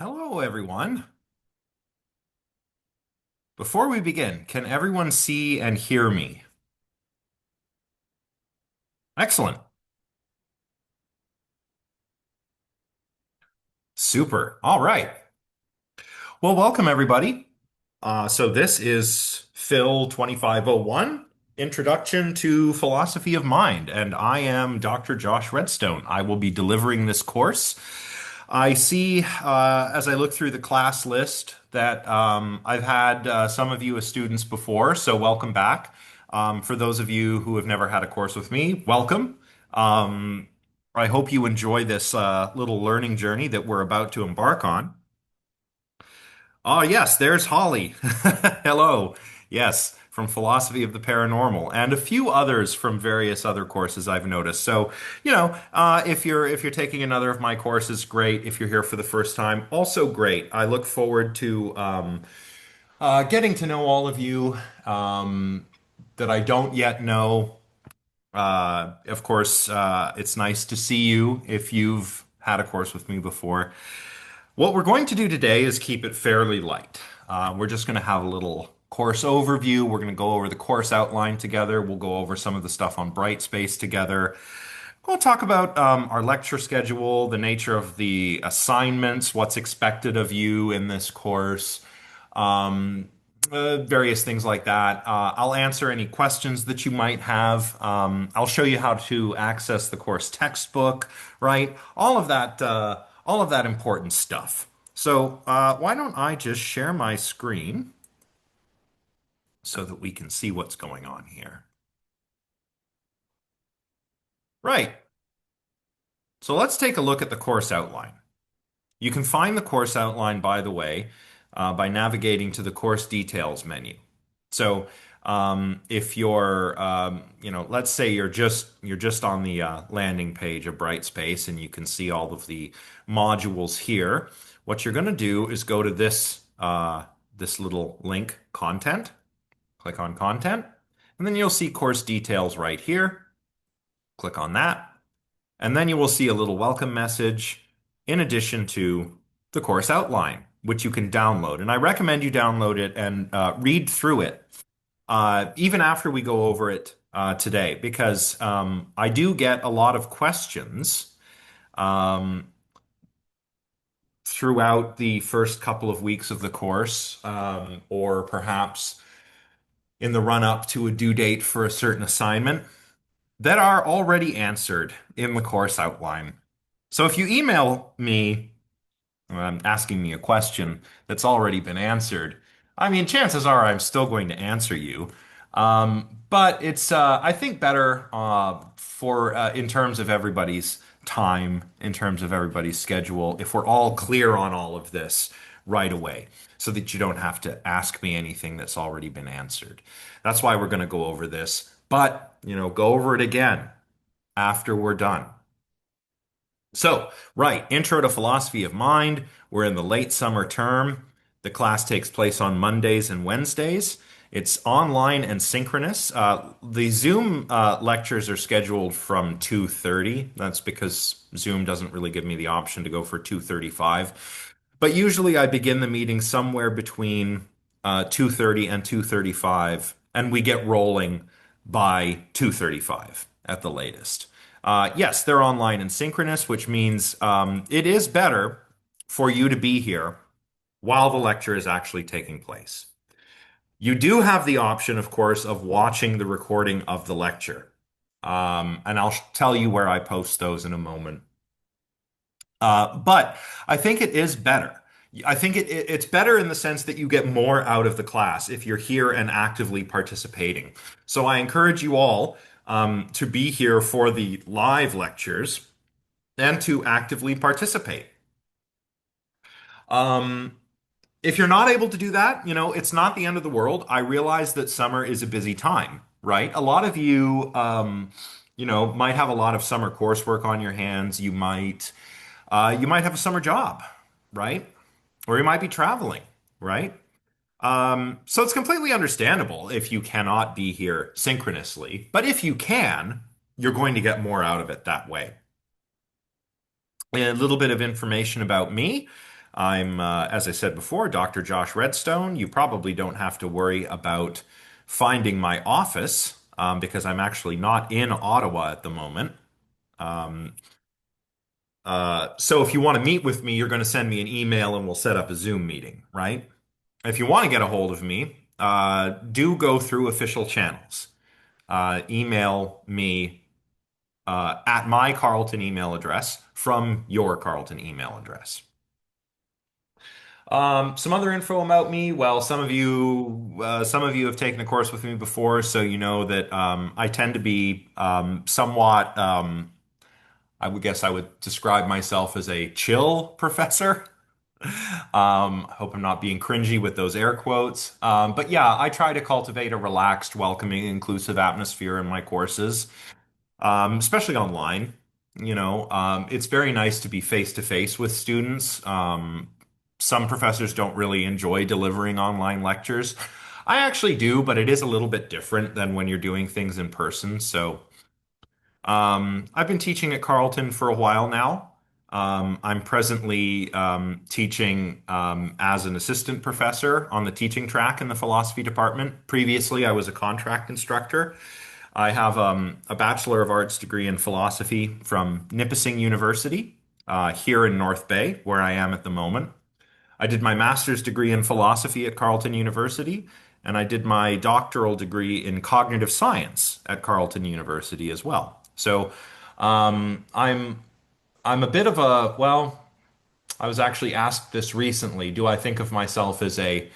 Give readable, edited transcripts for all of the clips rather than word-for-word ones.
Hello, everyone. Before we begin, can everyone see and hear me? Excellent. Super. All right. Well, welcome, everybody. So this is Phil 2501, Introduction to Philosophy of Mind, and I am Dr. Josh Redstone. I will be delivering this course. I see, as I look through the class list, that I've had some of you as students before, so welcome back. For those of you who have never had a course with me, welcome. Um, I hope you enjoy this little learning journey that we're about to embark on. Oh, yes, there's Holly. Hello. Yes, from Philosophy of the Paranormal and a few others from various other courses I've noticed. So, if you're taking another of my courses, great. If you're here for the first time, also great. I look forward to getting to know all of you that I don't yet know. Of course, it's nice to see you if you've had a course with me before. What we're going to do today is keep it fairly light. We're just going to have a little course overview. We're going to go over the course outline together. We'll go over some of the stuff on Brightspace together. We'll talk about our lecture schedule, the nature of the assignments, what's expected of you in this course, um, various things like that. I'll answer any questions that you might have. I'll show you how to access the course textbook, right? All of that important stuff. So, why don't I just share my screen so that we can see what's going on here? Right. So let's take a look at the course outline. You can find the course outline, by the way, by navigating to the course details menu. So if you're, let's say you're just on the landing page of Brightspace, and you can see all of the modules here. What you're going to do is go to this little link, content. Click on content, and then you'll see course details right here. Click on that. And then you will see a little welcome message in addition to the course outline, which you can download. And I recommend you download it and read through it, even after we go over it today, because I do get a lot of questions um, throughout the first couple of weeks of the course, or perhaps in the run up to a due date for a certain assignment that are already answered in the course outline. So if you email me asking me a question that's already been answered, I mean, chances are I'm still going to answer you. But it's, I think, better for in terms of everybody's time, in terms of everybody's schedule, if we're all clear on all of this right away, so that you don't have to ask me anything that's already been answered. That's why we're going to go over this. But, go over it again after we're done. So, right, Intro to Philosophy of Mind. We're in the late summer term. The class takes place on Mondays and Wednesdays. It's online and synchronous. The Zoom lectures are scheduled from 2:30. That's because Zoom doesn't really give me the option to go for 2:35. But usually I begin the meeting somewhere between 2:30 and 2:35, and we get rolling by 2:35 at the latest. Yes, they're online and synchronous, which means it is better for you to be here while the lecture is actually taking place. You do have the option, of course, of watching the recording of the lecture. And I'll tell you where I post those in a moment. But I think it is better. I think it's better in the sense that you get more out of the class if you're here and actively participating. So I encourage you all to be here for the live lectures and to actively participate. Um, if you're not able to do that, it's not the end of the world. I realize that summer is a busy time, right? A lot of you, might have a lot of summer coursework on your hands. You might have a summer job, right? Or you might be traveling, right? So it's completely understandable if you cannot be here synchronously, but if you can, you're going to get more out of it that way. A little bit of information about me. As I said before, Dr. Josh Redstone. You probably don't have to worry about finding my office because I'm actually not in Ottawa at the moment. Um, so if you want to meet with me, you're going to send me an email and we'll set up a Zoom meeting, right? If you want to get a hold of me, do go through official channels. Email me at my Carlton email address from your Carlton email address. Some other info about me. Well, some of you have taken a course with me before, so you know that I tend to be somewhat. I would guess I would describe myself as a chill professor. I hope I'm not being cringy with those air quotes. But yeah, I try to cultivate a relaxed, welcoming, inclusive atmosphere in my courses, especially online. It's very nice to be face to face with students. Some professors don't really enjoy delivering online lectures. I actually do, but it is a little bit different than when you're doing things in person. I've been teaching at Carleton for a while now. I'm presently teaching as an assistant professor on the teaching track in the philosophy department. Previously, I was a contract instructor. I have a Bachelor of Arts degree in philosophy from Nipissing University here in North Bay, where I am at the moment. I did my master's degree in philosophy at Carleton University, and I did my doctoral degree in cognitive science at Carleton University as well. So I'm a bit of a well, I was actually asked this recently. Do I think of myself as a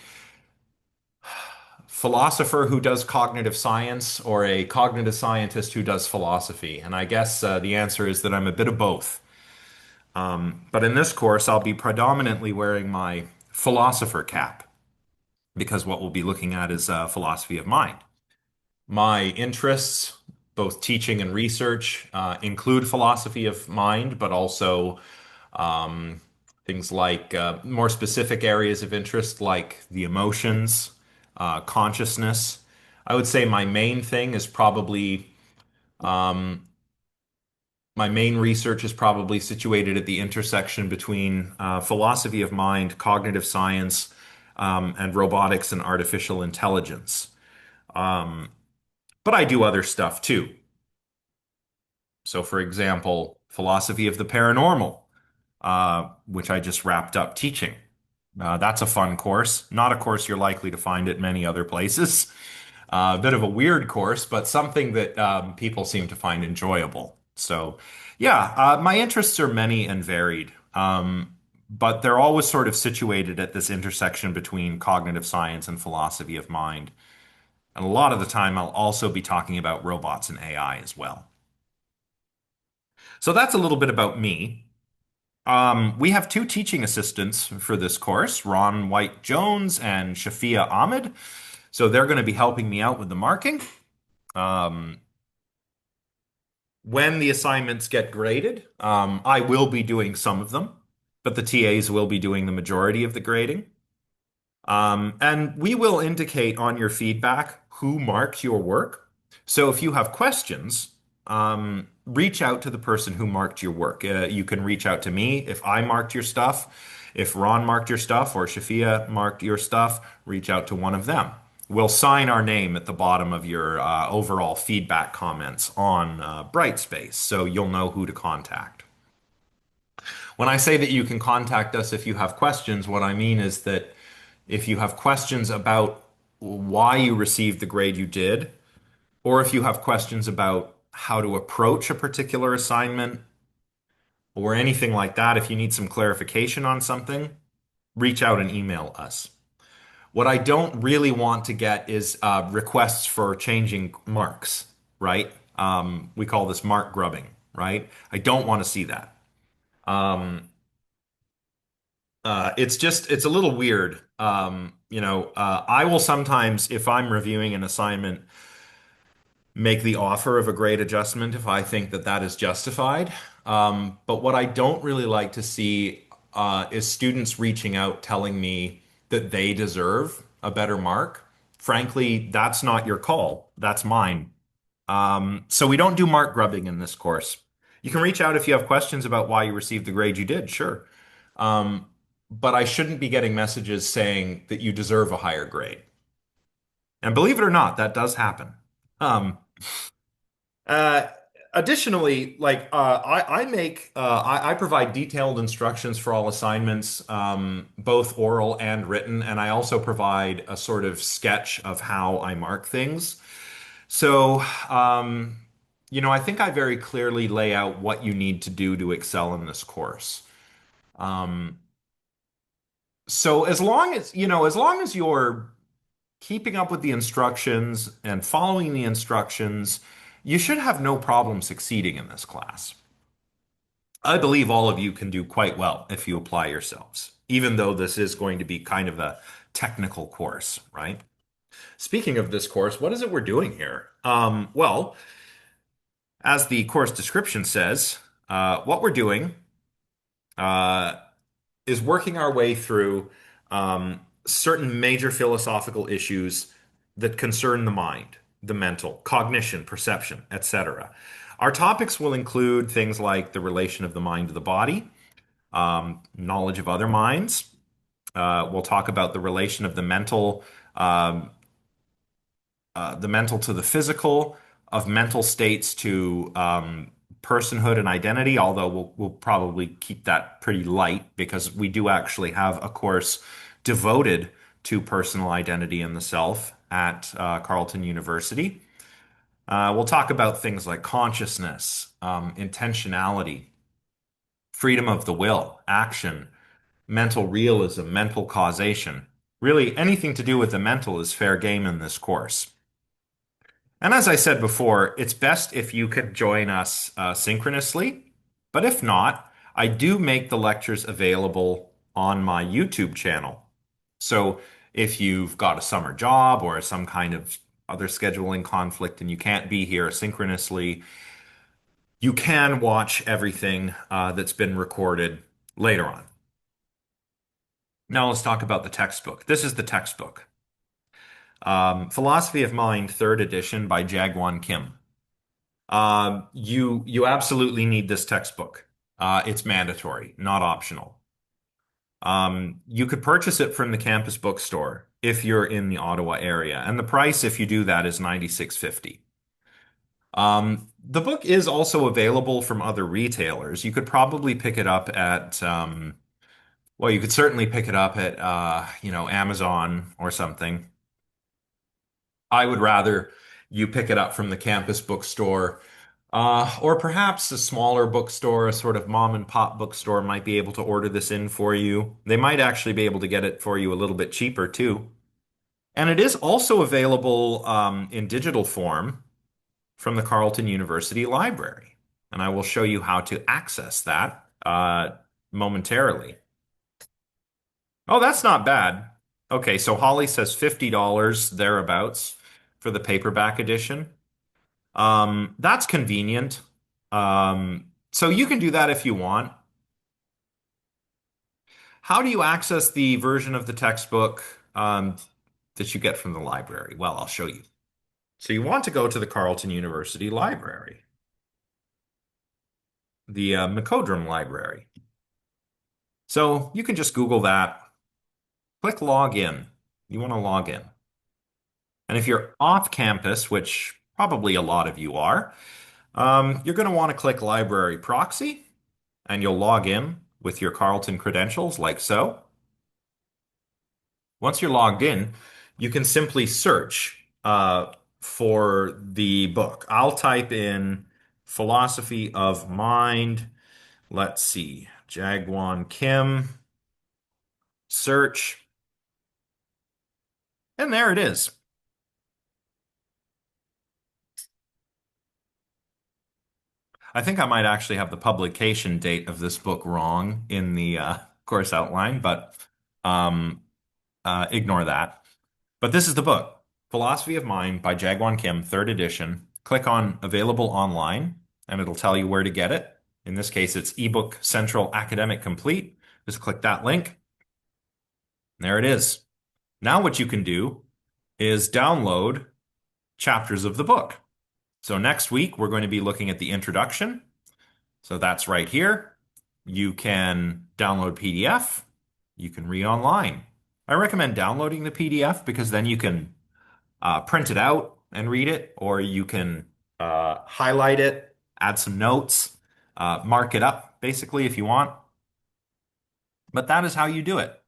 philosopher who does cognitive science or a cognitive scientist who does philosophy? And I guess the answer is that I'm a bit of both. But in this course, I'll be predominantly wearing my philosopher cap because what we'll be looking at is philosophy of mind. My interests, both teaching and research, include philosophy of mind, but also um, things like more specific areas of interest like the emotions, consciousness. I would say my main thing is probably my main research is probably situated at the intersection between philosophy of mind, cognitive science, and robotics and artificial intelligence. But I do other stuff too. So, for example, philosophy of the paranormal, which I just wrapped up teaching. That's a fun course, not a course you're likely to find at many other places. A bit of a weird course, but something that people seem to find enjoyable. So, yeah, my interests are many and varied, but they're always sort of situated at this intersection between cognitive science and philosophy of mind. And a lot of the time, I'll also be talking about robots and AI as well. So that's a little bit about me. We have two teaching assistants for this course, Ron White Jones and Shafia Ahmed. So they're going to be helping me out with the marking. Um, when the assignments get graded, I will be doing some of them, but the TAs will be doing the majority of the grading. And we will indicate on your feedback who marked your work. So if you have questions, reach out to the person who marked your work. You can reach out to me if I marked your stuff. If Ron marked your stuff or Shafia marked your stuff, reach out to one of them. We'll sign our name at the bottom of your overall feedback comments on Brightspace, so you'll know who to contact. When I say that you can contact us if you have questions, what I mean is that if you have questions about why you received the grade you did, or if you have questions about how to approach a particular assignment or anything like that, if you need some clarification on something, reach out and email us. What I don't really want to get is requests for changing marks, right? We call this mark grubbing, right? I don't want to see that. Um, it's a little weird. I will sometimes, if I'm reviewing an assignment, make the offer of a grade adjustment if I think that that is justified. But what I don't really like to see is students reaching out telling me that they deserve a better mark. Frankly, that's not your call. That's mine. So we don't do mark grubbing in this course. You can reach out if you have questions about why you received the grade you did, sure. but I shouldn't be getting messages saying that you deserve a higher grade. And believe it or not, that does happen. Um, uh, Additionally, I provide detailed instructions for all assignments, both oral and written, and I also provide a sort of sketch of how I mark things. So, um, I think I very clearly lay out what you need to do to excel in this course. Um, so as long as you're keeping up with the instructions and following the instructions, you should have no problem succeeding in this class. I believe all of you can do quite well if you apply yourselves, even though this is going to be kind of a technical course, right? Speaking of this course, what is it we're doing here? Well, as the course description says, what we're doing uh, is working our way through certain major philosophical issues that concern the mind, the mental, cognition, perception, etc. Our topics will include things like the relation of the mind to the body, knowledge of other minds. We'll talk about the relation of um, the mental to the physical, of mental states to personhood and identity, although we'll probably keep that pretty light because we do actually have a course devoted to personal identity and the self at Carleton University. We'll talk about things like consciousness, intentionality, freedom of the will, action, mental realism, mental causation. Really, anything to do with the mental is fair game in this course. And as I said before, it's best if you could join us synchronously. But if not, I do make the lectures available on my YouTube channel. So if you've got a summer job or some kind of other scheduling conflict and you can't be here synchronously, you can watch everything that's been recorded later on. Now let's talk about the textbook. This is the textbook. Philosophy of Mind, third edition by Jagwon Kim. You absolutely need this textbook. It's mandatory, not optional. You could purchase it from the campus bookstore if you're in the Ottawa area, and the price, if you do that, is 96.50. The book is also available from other retailers. You could probably pick it up at, well, you could certainly pick it up at, Amazon or something. I would rather you pick it up from the campus bookstore, or perhaps a smaller bookstore, a sort of mom and pop bookstore might be able to order this in for you. They might actually be able to get it for you a little bit cheaper too. And it is also available in digital form from the Carleton University Library. And I will show you how to access that momentarily. Oh, that's not bad. Okay, so Holly says $50 thereabouts for the paperback edition. That's convenient. So you can do that if you want. How do you access the version of the textbook that you get from the library? Well, I'll show you. So you want to go to the Carleton University Library, the Macodrum Library. So you can just Google that, click log in. You want to log in. And if you're off campus, which probably a lot of you are, you're going to want to click Library Proxy, and you'll log in with your Carleton credentials like so. Once you're logged in, you can simply search for the book. I'll type in Philosophy of Mind. Let's see, Jagwon Kim, search, and there it is. I think I might actually have the publication date of this book wrong in the course outline, but um, ignore that. But this is the book, Philosophy of Mind by Jagwon Kim, third edition. Click on Available Online, and it'll tell you where to get it. In this case, it's ebook Central Academic Complete. Just click that link. There it is. Now what you can do is download chapters of the book. So next week, we're going to be looking at the introduction. So that's right here. You can download PDF. You can read online. I recommend downloading the PDF because then you can print it out and read it, or you can highlight it, add some notes, mark it up basically if you want. But that is how you do it.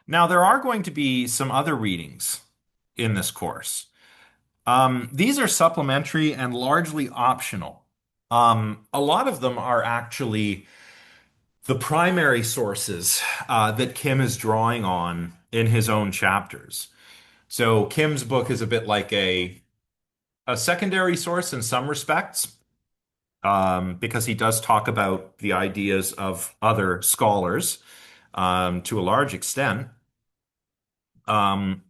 Now, there are going to be some other readings in this course. These are supplementary and largely optional. A lot of them are actually the primary sources that Kim is drawing on in his own chapters. So Kim's book is a bit like a secondary source in some respects, because he does talk about the ideas of other scholars to a large extent. Um,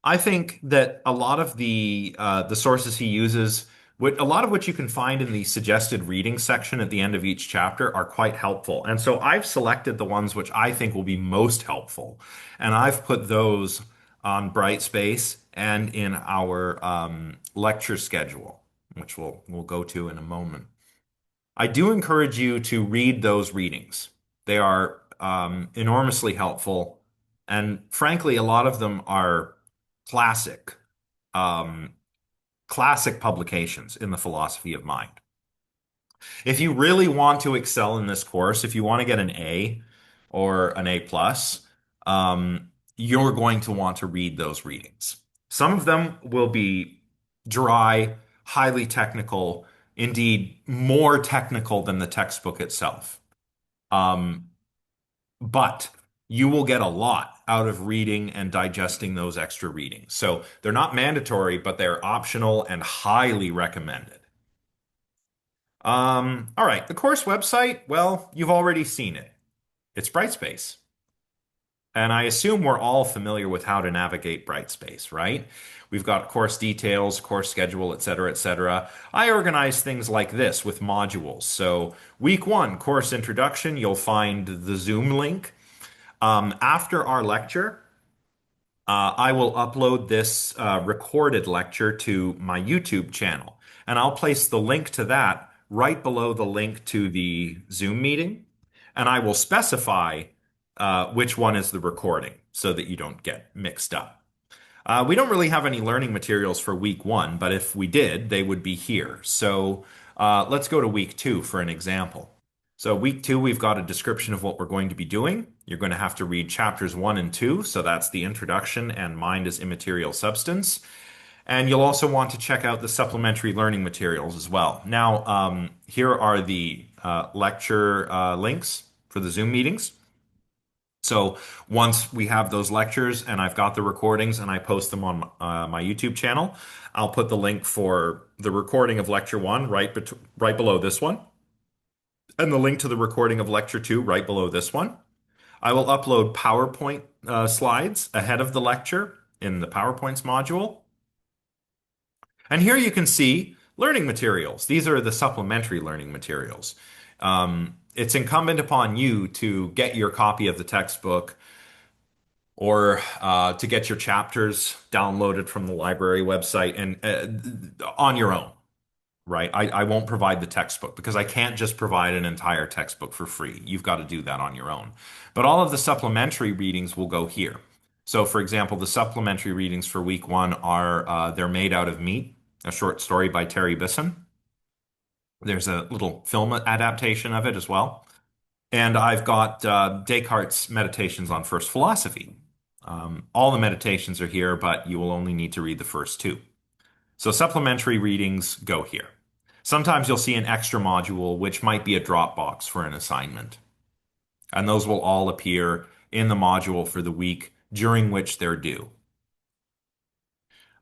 I think that a lot of the sources he uses, a lot of which you can find in the suggested reading section at the end of each chapter, are quite helpful. And so I've selected the ones which I think will be most helpful, and I've put those on Brightspace and in our lecture schedule, which we'll go to in a moment. I do encourage you to read those readings. They are enormously helpful, and frankly, a lot of them are classic, um, classic publications in the philosophy of mind. If you really want to excel in this course, if you want to get an A or an A plus, you're going to want to read those readings. Some of them will be dry, highly technical, indeed more technical than the textbook itself. Um, but you will get a lot out of reading and digesting those extra readings. So they're not mandatory, but they're optional and highly recommended. All right, the course website, well, you've already seen it. It's Brightspace. And I assume we're all familiar with how to navigate Brightspace, right? We've got course details, course schedule, et cetera, et cetera. I organize things like this with modules. So, week one, course introduction, you'll find the Zoom link. After our lecture, I will upload this recorded lecture to my YouTube channel, and I'll place the link to that right below the link to the Zoom meeting, and I will specify which one is the recording so that you don't get mixed up. We don't really have any learning materials for week one, but if we did, they would be here. So let's go to week two for an example. So, week two, we've got a description of what we're going to be doing. You're going to have to read chapters one and two. So, that's the introduction and mind as immaterial substance. And you'll also want to check out the supplementary learning materials as well. Now, here are the lecture links for the Zoom meetings. So once we have those lectures and I've got the recordings and I post them on my YouTube channel, I'll put the link for the recording of lecture one right below this one, and the link to the recording of lecture two right below this one. I will upload PowerPoint slides ahead of the lecture in the PowerPoints module. And here you can see learning materials. These are the supplementary learning materials. It's incumbent upon you to get your copy of the textbook or to get your chapters downloaded from the library website and on your own, right? I won't provide the textbook because I can't just provide an entire textbook for free. You've got to do that on your own. But all of the supplementary readings will go here. So, for example, the supplementary readings for week one are They're Made Out of Meat, a short story by Terry Bisson. There's a little film adaptation of it as well. And I've got Descartes' Meditations on First Philosophy. All the meditations are here, but you will only need to read the first two. So supplementary readings go here. Sometimes you'll see an extra module, which might be a Dropbox for an assignment. And those will all appear in the module for the week during which they're due.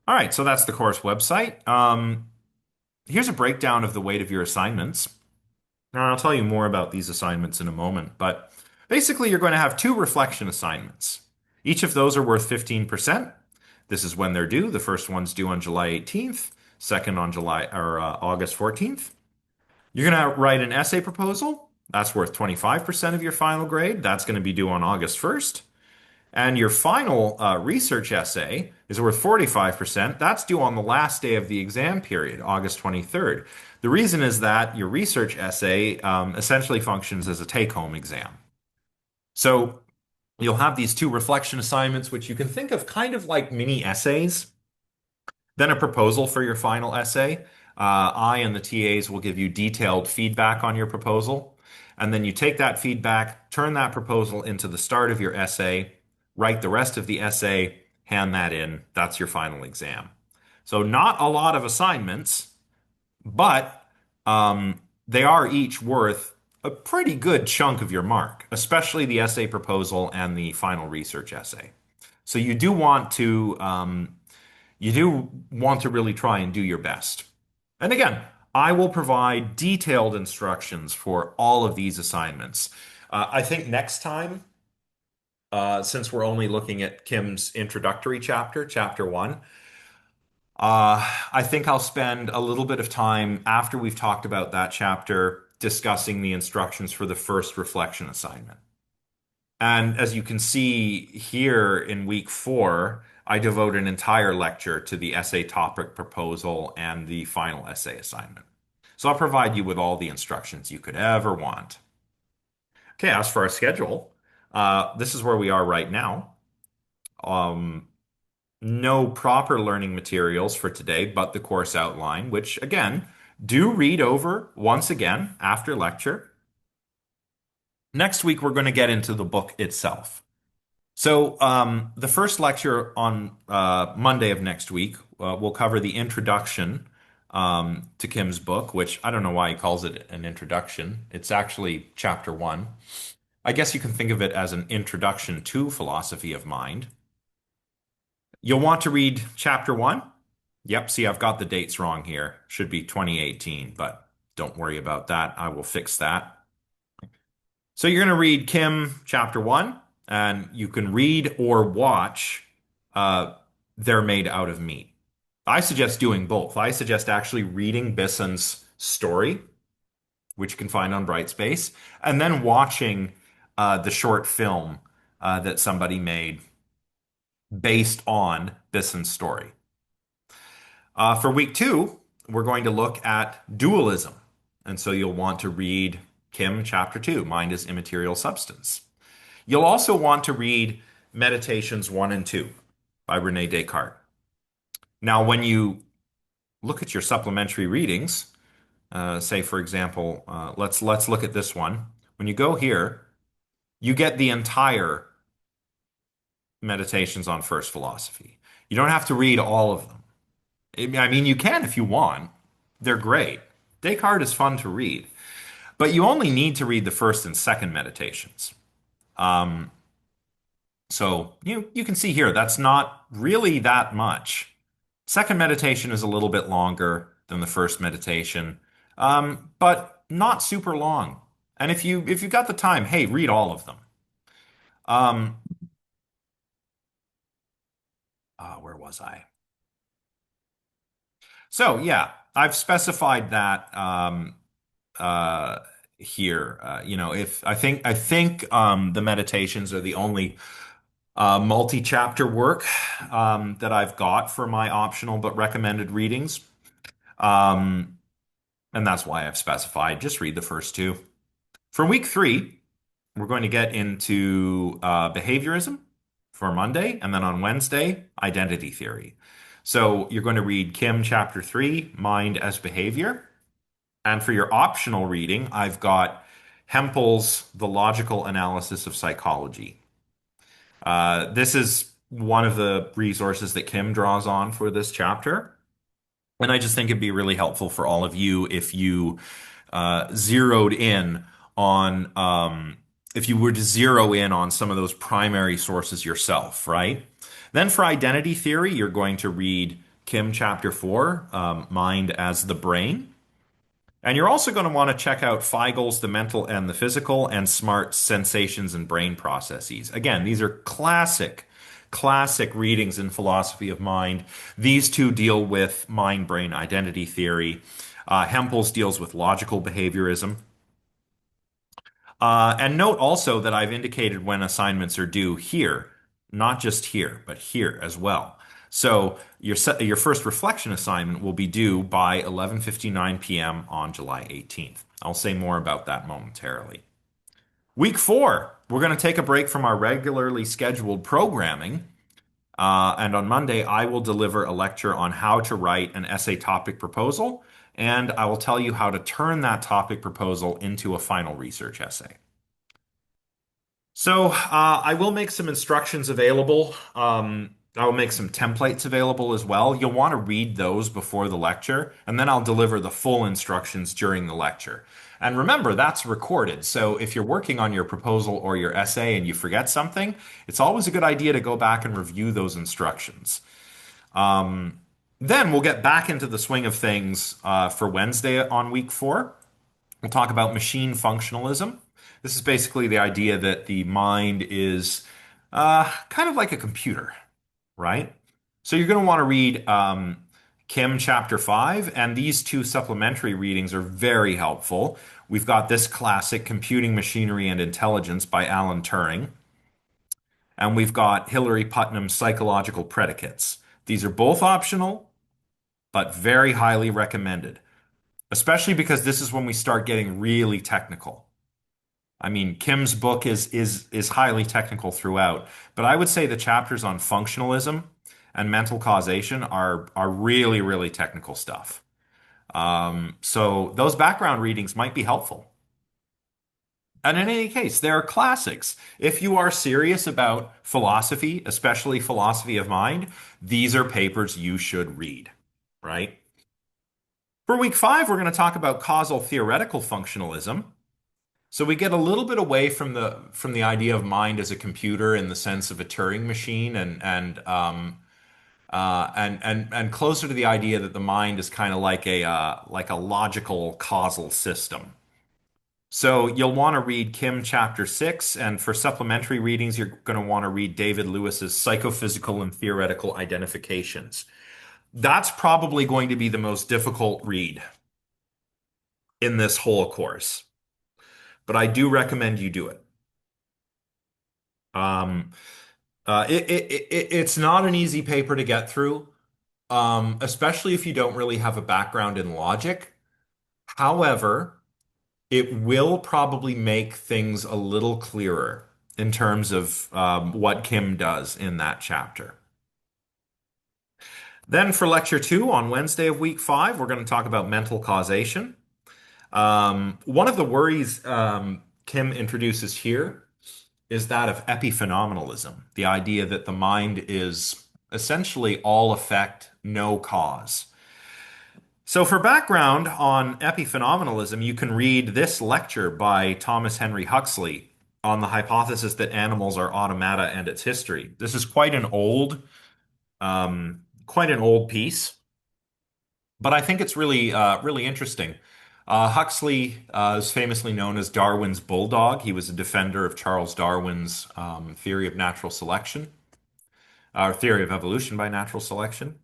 All right, so that's the course website. Here's a breakdown of the weight of your assignments. Now, I'll tell you more about these assignments in a moment, but basically you're going to have two reflection assignments. Each of those are worth 15%. This is when they're due. The first one's due on July 18th, second on August 14th. You're going to write an essay proposal. That's worth 25% of your final grade. That's going to be due on August 1st. And your final research essay is worth 45%. That's due on the last day of the exam period, August 23rd. The reason is that your research essay essentially functions as a take-home exam. So you'll have these two reflection assignments, which you can think of kind of like mini essays, then a proposal for your final essay. I and the TAs will give you detailed feedback on your proposal. And then you take that feedback, turn that proposal into the start of your essay, write the rest of the essay, hand that in. That's your final exam. So, not a lot of assignments, but they are each worth a pretty good chunk of your mark, especially the essay proposal and the final research essay. So, you do want to really try and do your best. And again, I will provide detailed instructions for all of these assignments. I think next time, since we're only looking at Kim's introductory chapter, chapter one, I think I'll spend a little bit of time after we've talked about that chapter discussing the instructions for the first reflection assignment. And as you can see here in week four, I devote an entire lecture to the essay topic proposal and the final essay assignment. So I'll provide you with all the instructions you could ever want. Okay, as for our schedule, this is where we are right now. Um, no proper learning materials for today, but the course outline, which again, do read over once again after lecture. Next week, we're going to get into the book itself. So, the first lecture on Monday of next week will cover the introduction to Kim's book, which I don't know why he calls it an introduction. It's actually chapter one. I guess you can think of it as an introduction to philosophy of mind. You'll want to read chapter one. Yep, see, I've got the dates wrong here. Should be 2018, but don't worry about that. I will fix that. So you're going to read Kim chapter one, and you can read or watch uh, They're Made Out of Meat. I suggest doing both. I suggest actually reading Bisson's story, which you can find on Brightspace, and then watching the short film that somebody made based on Bisson's story. For week two, we're going to look at dualism. And so you'll want to read Kim chapter two, Mind is Immaterial Substance. You'll also want to read Meditations 1 and 2 by Rene Descartes. Now, when you look at your supplementary readings, say for example, let's look at this one. When you go here, you get the entire Meditations on First Philosophy. You don't have to read all of them. I mean, you can if you want. They're great. Descartes is fun to read, but you only need to read the first and second meditations. So you can see here, that's not really that much. Second meditation is a little bit longer than the first meditation, but not super long. And if you've got the time, hey, read all of them. Um, where was I? So yeah, I've specified that uh, here. If I think the meditations are the only multi-chapter work that I've got for my optional but recommended readings. Um, and that's why I've specified just read the first two. For week three, we're going to get into behaviorism for Monday, and then on Wednesday, identity theory. So you're going to read Kim chapter 3, Mind as Behavior. And for your optional reading, I've got Hempel's The Logical Analysis of Psychology. This is one of the resources that Kim draws on for this chapter. And I just think it'd be really helpful for all of you if you zeroed in on, if you were to zero in on some of those primary sources yourself, right? Then for identity theory, you're going to read Kim chapter 4, Mind as the Brain. And you're also going to want to check out Feigel's The Mental and the Physical and Smart's Sensations and Brain Processes. Again, these are classic readings in philosophy of mind. These two deal with mind-brain identity theory. Hempel's deals with logical behaviorism. And note also that I've indicated when assignments are due here. not just here, but here as well. So your first reflection assignment will be due by 11:59 p.m. on July 18th. I'll say more about that momentarily. Week 4, we're going to take a break from our regularly scheduled programming. And on Monday, I will deliver a lecture on how to write an essay topic proposal, and I will tell you how to turn that topic proposal into a final research essay. So I will make some instructions available. I will make some templates available as well. You'll want to read those before the lecture, and then I'll deliver the full instructions during the lecture. And remember, that's recorded. So if you're working on your proposal or your essay and you forget something, it's always a good idea to go back and review those instructions. Then we'll get back into the swing of things for Wednesday on week 4. We'll talk about machine functionalism. This is basically the idea that the mind is kind of like a computer, right? So you're going to want to read Kim chapter 5, and these two supplementary readings are very helpful. We've got this classic, Computing Machinery and Intelligence by Alan Turing, and we've got Hilary Putnam's Psychological Predicates. These are both optional, but very highly recommended, especially because this is when we start getting really technical. I mean, Kim's book is highly technical throughout, but I would say the chapters on functionalism and mental causation are really, really technical stuff. So those background readings might be helpful. And in any case, they are classics. If you are serious about philosophy, especially philosophy of mind, these are papers you should read, right? For week 5, we're going to talk about causal theoretical functionalism. So we get a little bit away from the idea of mind as a computer in the sense of a Turing machine, and closer to the idea that the mind is kind of like a logical causal system. So you'll want to read Kim chapter 6, and for supplementary readings, you're going to want to read David Lewis's Psychophysical and Theoretical Identifications. That's probably going to be the most difficult read in this whole course, but I do recommend you do it. Um, it's not an easy paper to get through, especially if you don't really have a background in logic. However, it will probably make things a little clearer in terms of what Kim does in that chapter. Then for lecture 2 on Wednesday of week 5, we're going to talk about mental causation. One of the worries Kim introduces here is that of epiphenomenalism, the idea that the mind is essentially all effect, no cause. So, for background on epiphenomenalism, you can read this lecture by Thomas Henry Huxley on the hypothesis that animals are automata and its history. This is quite an old piece, but I think it's really interesting. Huxley is famously known as Darwin's bulldog. He was a defender of Charles Darwin's theory of natural selection, or theory of evolution by natural selection.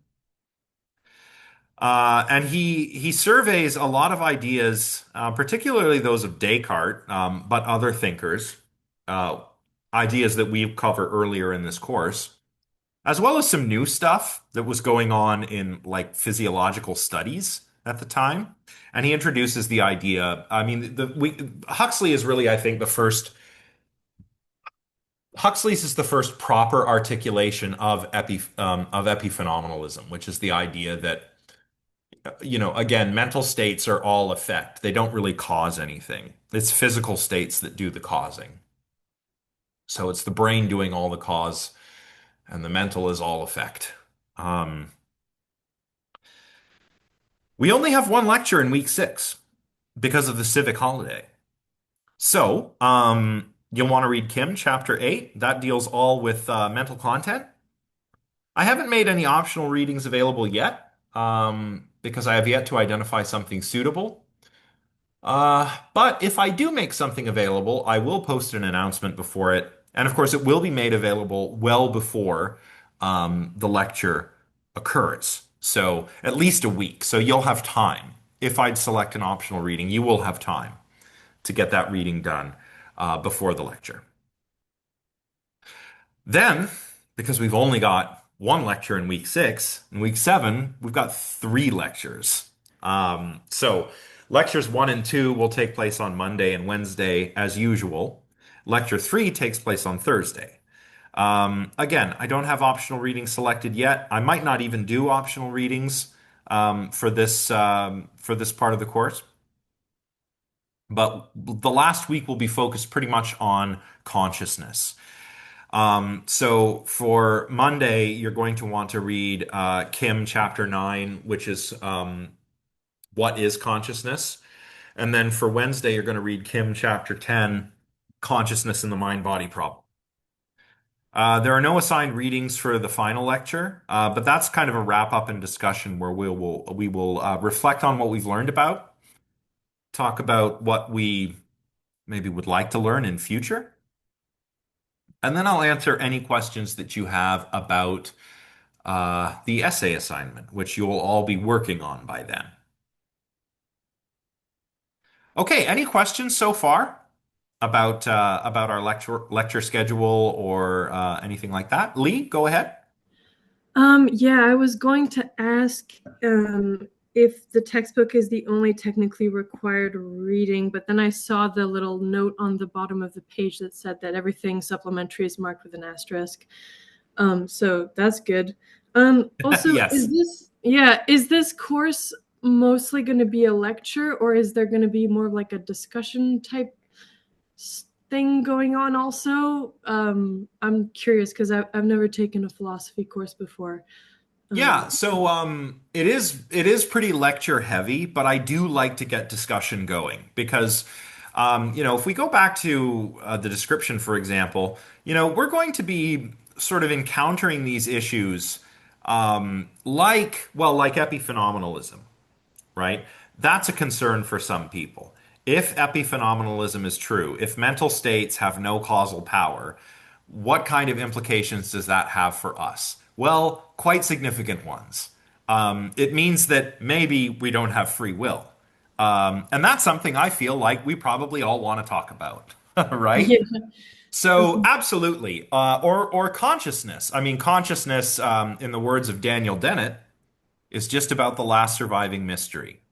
And he surveys a lot of ideas, particularly those of Descartes, but other thinkers, uh, ideas that we cover earlier in this course, as well as some new stuff that was going on in like physiological studies at the time. And he introduces the idea. I mean, Huxley is really, I think, the first. Huxley's is the first proper articulation of epiphenomenalism, which is the idea that again, mental states are all effect. They don't really cause anything. It's physical states that do the causing. So it's the brain doing all the cause, and the mental is all effect. Um, we only have one lecture in week 6 because of the civic holiday. So, you'll want to read Kim chapter 8. That deals all with mental content. I haven't made any optional readings available yet, because I have yet to identify something suitable. But if I do make something available, I will post an announcement before it. And of course, it will be made available well before the lecture occurs. So at least a week. So you'll have time. If I'd select an optional reading, you will have time to get that reading done before the lecture. Then because we've only got one lecture in week 6. In week 7, we've got 3 lectures. So lectures 1 and 2 will take place on Monday and Wednesday as usual. Lecture 3 takes place on Thursday. Again, I don't have optional readings selected yet. I might not even do optional readings for this part of the course. But the last week will be focused pretty much on consciousness. So for Monday, you're going to want to read Kim chapter 9, which is what is consciousness. And then for Wednesday, you're going to read Kim chapter 10, consciousness in the mind body problem. There are no assigned readings for the final lecture, but that's kind of a wrap up and discussion where we will reflect on what we've learned about, talk about what we maybe would like to learn in future, and then I'll answer any questions that you have about the essay assignment, which you will all be working on by then. Okay, any questions so far about our lecture schedule or anything like that? Lee, go ahead. Yeah, I was going to ask if the textbook is the only technically required reading, but then I saw the little note on the bottom of the page that said that everything supplementary is marked with an asterisk. So that's good. Also, Yes. is this course mostly going to be a lecture, or is there going to be more of like a discussion type thing going on also? I'm curious because I've never taken a philosophy course before. Yeah, Um, so it is pretty lecture heavy, but I do like to get discussion going because if we go back to the description, for example, we're going to be sort of encountering these issues like epiphenomenalism, right? That's a concern for some people. If epiphenomenalism is true, if mental states have no causal power, what kind of implications does that have for us? Well, quite significant ones. It means that maybe we don't have free will. And that's something I feel like we probably all want to talk about, right? yeah. So, Okay. absolutely. Or consciousness. I mean, consciousness, in the words of Daniel Dennett, is just about the last surviving mystery.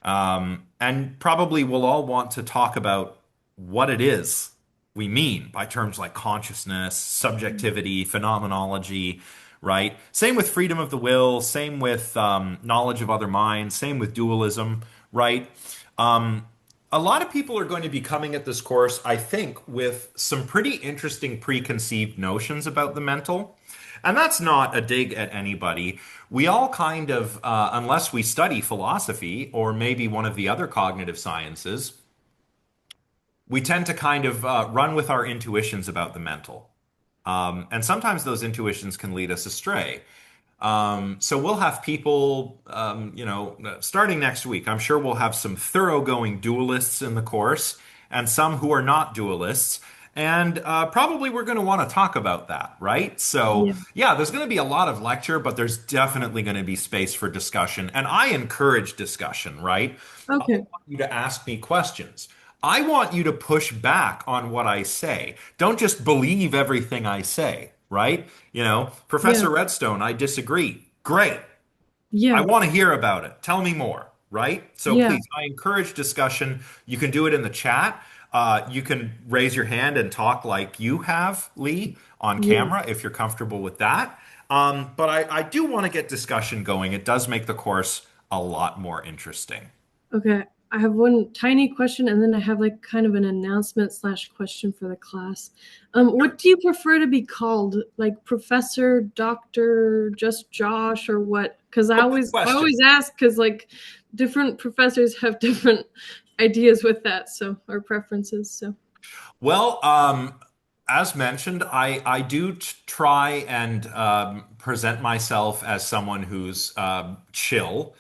And probably we'll all want to talk about what it is we mean by terms like consciousness, subjectivity, phenomenology, right? Same with freedom of the will, same with knowledge of other minds, same with dualism, right? A lot of people are going to be coming at this course, I think, with some pretty interesting preconceived notions about the mental. And that's not a dig at anybody. We all kind of, unless we study philosophy or maybe one of the other cognitive sciences, we tend to kind of run with our intuitions about the mental. And sometimes those intuitions can lead us astray. So we'll have people, starting next week, I'm sure we'll have some thoroughgoing dualists in the course and some who are not dualists. And probably we're going to want to talk about that, right? So, Yeah. yeah, there's going to be a lot of lecture, but there's definitely going to be space for discussion. And I encourage discussion, right? I Okay. want you to ask me questions. I want you to push back on what I say. Don't just believe everything I say, right? Yeah. Professor Redstone, I disagree. Great. I Yeah. want to hear about it. Tell me more, right? So Yeah. please, I encourage discussion. You can do it in the chat. You can raise your hand and talk like you have, Lee, on Yeah. camera if you're comfortable with that. But I do want to get discussion going. It does make the course a lot more interesting. Okay. I have one tiny question and then I have like kind of an announcement slash question for the class. What do you prefer to be called? Like professor, doctor, just Josh, or what? Because I Oh, good always I question. always ask because like different professors have different ideas with that, so or preferences. So Well, as mentioned, I do try and present myself as someone who's chill.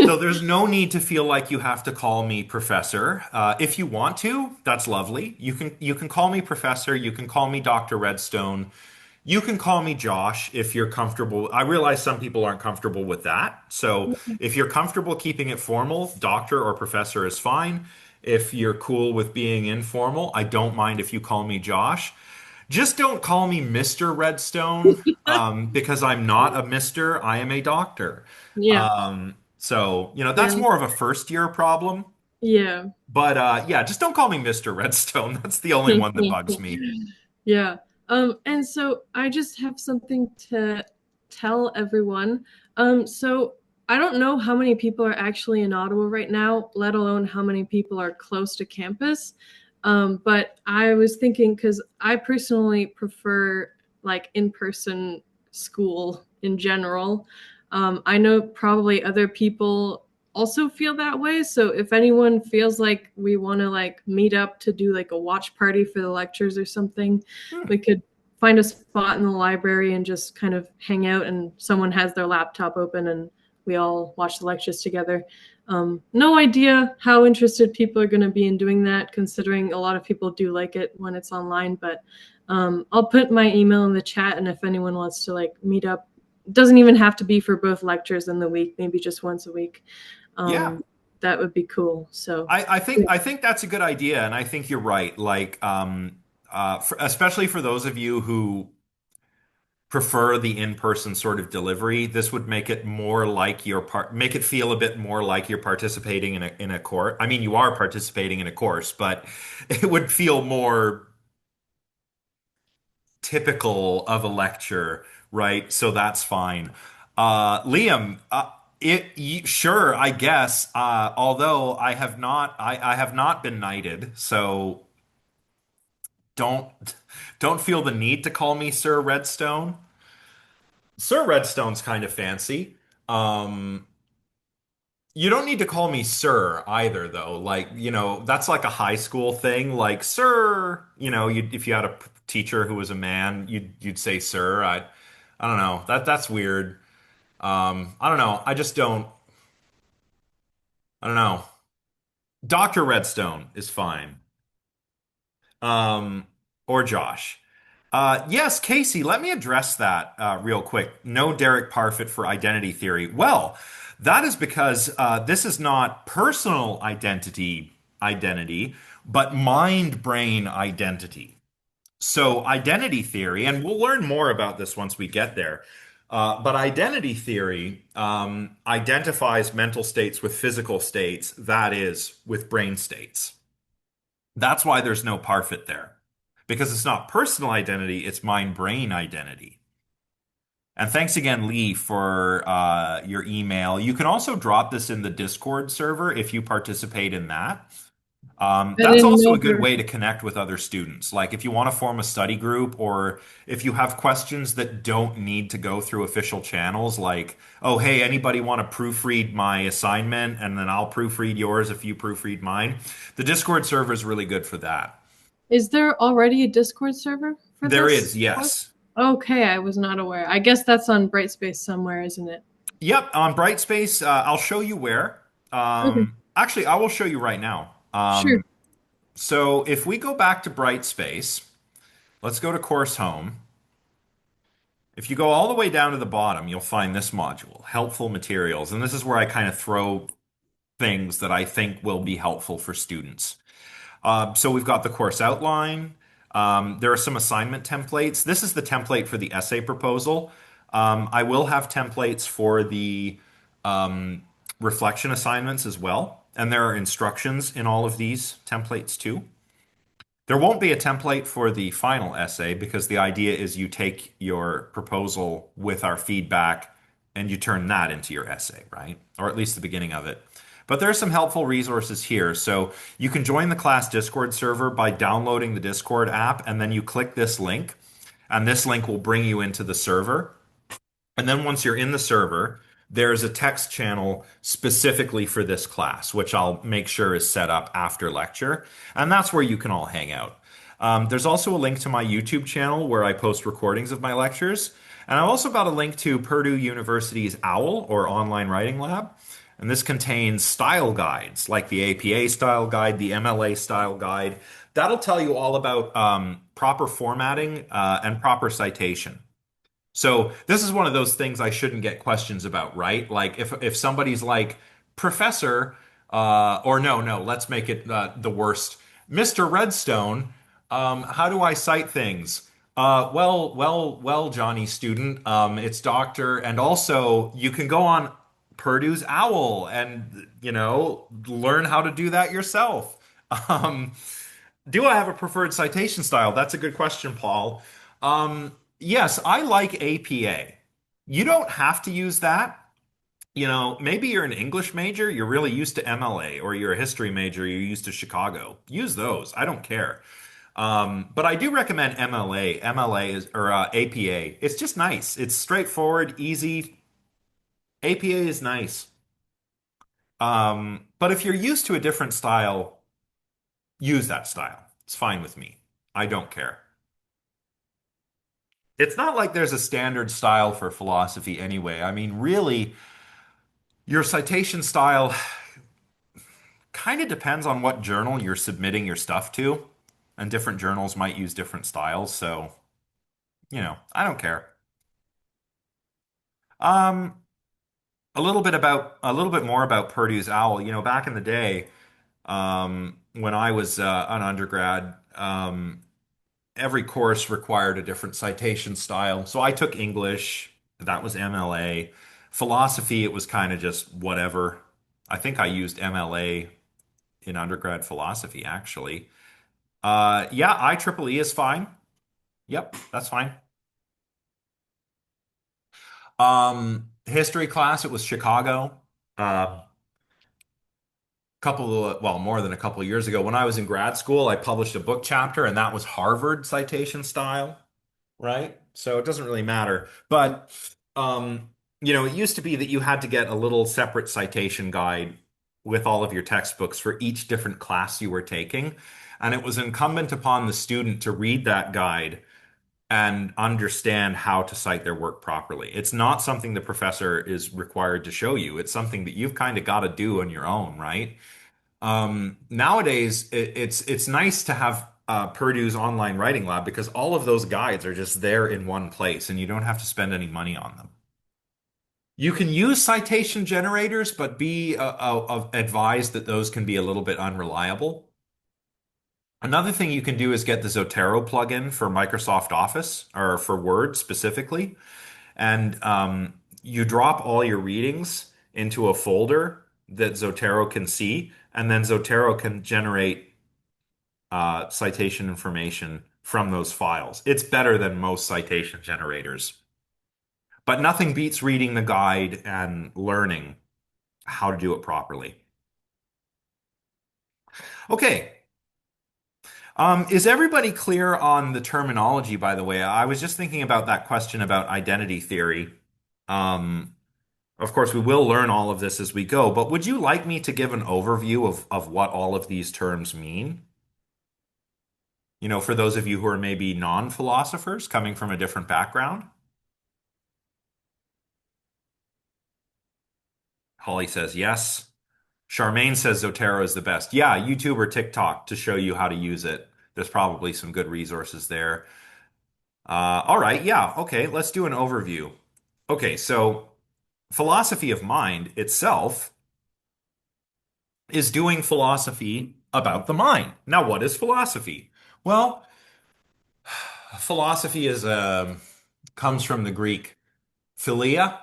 So there's no need to feel like you have to call me professor. If you want to, that's lovely. You can call me professor. You can call me Dr. Redstone. You can call me Josh if you're comfortable. I realize some people aren't comfortable with that. So if you're comfortable keeping it formal, doctor or professor is fine. If you're cool with being informal, I don't mind if you call me Josh. Just don't call me Mr. Redstone, because I'm not a Mr. I am a doctor. Yeah, So, that's yeah, more of a first year problem. yeah. But yeah, just don't call me Mr. Redstone. That's the only one that bugs me. Yeah. And so I just have something to tell everyone. So I don't know how many people are actually in Ottawa right now, let alone how many people are close to campus. But I was thinking because I personally prefer like in-person school in general. I know probably other people also feel that way. So if anyone feels like we want to like meet up to do like a watch party for the lectures or something, Hmm. we could find a spot in the library and just kind of hang out and someone has their laptop open and we all watch the lectures together. No idea how interested people are going to be in doing that, considering a lot of people do like it when it's online. But I'll put my email in the chat, and if anyone wants to like meet up, it doesn't even have to be for both lectures in the week, maybe just once a week. Yeah. Um, that would be cool. So, I think that's a good idea, and I think you're right. Like, especially for those of you who prefer the in-person sort of delivery, this would make it more like make it feel a bit more like you're participating in a course. I mean, you are participating in a course, but it would feel more typical of a lecture, right? So that's fine. Liam, sure, I guess. Although I have not been knighted, so don't don't feel the need to call me Sir Redstone. Sir Redstone's kind of fancy. Um, you don't need to call me sir either, though. Like, that's like a high school thing. Like, sir, if you had a teacher who was a man, you'd say sir. I don't know. That's weird. I don't know. I don't know. Dr. Redstone is fine. Um, or Josh. Yes, Casey, let me address that real quick. No Derek Parfit for identity theory. Well, that is because this is not personal identity, but mind brain identity. So, identity theory, and we'll learn more about this once we get there. But identity theory identifies mental states with physical states, that is, with brain states. That's why there's no parfait there. Because it's not personal identity, it's mind brain identity. And thanks again, Lee, for your email. You can also drop this in the Discord server if you participate in that. I That's didn't also know a good her. way to connect with other students. Like if you want to form a study group or if you have questions that don't need to go through official channels, like, oh, hey, anybody want to proofread my assignment? And then I'll proofread yours if you proofread mine. The Discord server is really good for that. Is there already a Discord server for There is, this course? yes. Okay, I was not aware. I guess that's on Brightspace somewhere, isn't it? Yep, on Brightspace, I'll show you where. Okay, Actually, I will show you right now. sure. So if we go back to Brightspace, let's go to Course Home. If you go all the way down to the bottom, you'll find this module, Helpful Materials. And this is where I kind of throw things that I think will be helpful for students. So we've got the course outline. There are some assignment templates. This is the template for the essay proposal. I will have templates for the reflection assignments as well. And there are instructions in all of these templates too. There won't be a template for the final essay because the idea is you take your proposal with our feedback and you turn that into your essay, right? Or at least the beginning of it. But there are some helpful resources here. So you can join the class Discord server by downloading the Discord app, and then you click this link, and this link will bring you into the server. And then once you're in the server, there's a text channel specifically for this class, which I'll make sure is set up after lecture. And that's where you can all hang out. There's also a link to my YouTube channel where I post recordings of my lectures. And I've also got a link to Purdue University's OWL or Online Writing Lab. And this contains style guides like the APA style guide, the MLA style guide. That'll tell you all about proper formatting and proper citation. So this is one of those things I shouldn't get questions about, right? Like if somebody's like, Professor, or no, let's make it the worst. Mr. Redstone, how do I cite things? Well, Johnny student. It's doctor, and also you can go on Purdue's Owl and learn how to do that yourself. Um, do I have a preferred citation style? That's a good question, Paul. Yes, I like APA. You don't have to use that. Maybe you're an English major, you're really used to MLA, or you're a history major, you're used to Chicago. Use those. I don't care. But I do recommend MLA. MLA is or APA. It's just nice. It's straightforward, easy. APA is nice. But if you're used to a different style, use that style. It's fine with me. I don't care. It's not like there's a standard style for philosophy anyway. I mean, really, your citation style kind of depends on what journal you're submitting your stuff to, and different journals might use different styles. So, I don't care. Um, a little bit more about Purdue's Owl. Back in the day, when I was an undergrad, every course required a different citation style. So I took English, that was MLA. Philosophy, it was kind of just whatever. I think I used MLA in undergrad philosophy, actually. Yeah, IEEE is fine. Yep, that's fine. History class, it was Chicago. Well, more than a couple of years ago, when I was in grad school, I published a book chapter, and that was Harvard citation style, right? So it doesn't really matter. But it used to be that you had to get a little separate citation guide with all of your textbooks for each different class you were taking. And it was incumbent upon the student to read that guide and understand how to cite their work properly. It's not something the professor is required to show you. It's something that you've kind of got to do on your own, right? Nowadays, it's nice to have Purdue's online writing lab because all of those guides are just there in one place, and you don't have to spend any money on them. You can use citation generators, but be advised that those can be a little bit unreliable. Another thing you can do is get the Zotero plugin for Microsoft Office or for Word specifically, and you drop all your readings into a folder that Zotero can see, and then Zotero can generate citation information from those files. It's better than most citation generators, but nothing beats reading the guide and learning how to do it properly. Okay. Is everybody clear on the terminology, by the way? I was just thinking about that question about identity theory. Um, of course, we will learn all of this as we go, but would you like me to give an overview of what all of these terms mean? For those of you who are maybe non-philosophers coming from a different background? Holly says yes. Charmaine says Zotero is the best. Yeah, YouTube or TikTok to show you how to use it. There's probably some good resources there. All right, yeah, okay, let's do an overview. Okay, so philosophy of mind itself is doing philosophy about the mind. Now, what is philosophy? Well, philosophy is comes from the Greek philia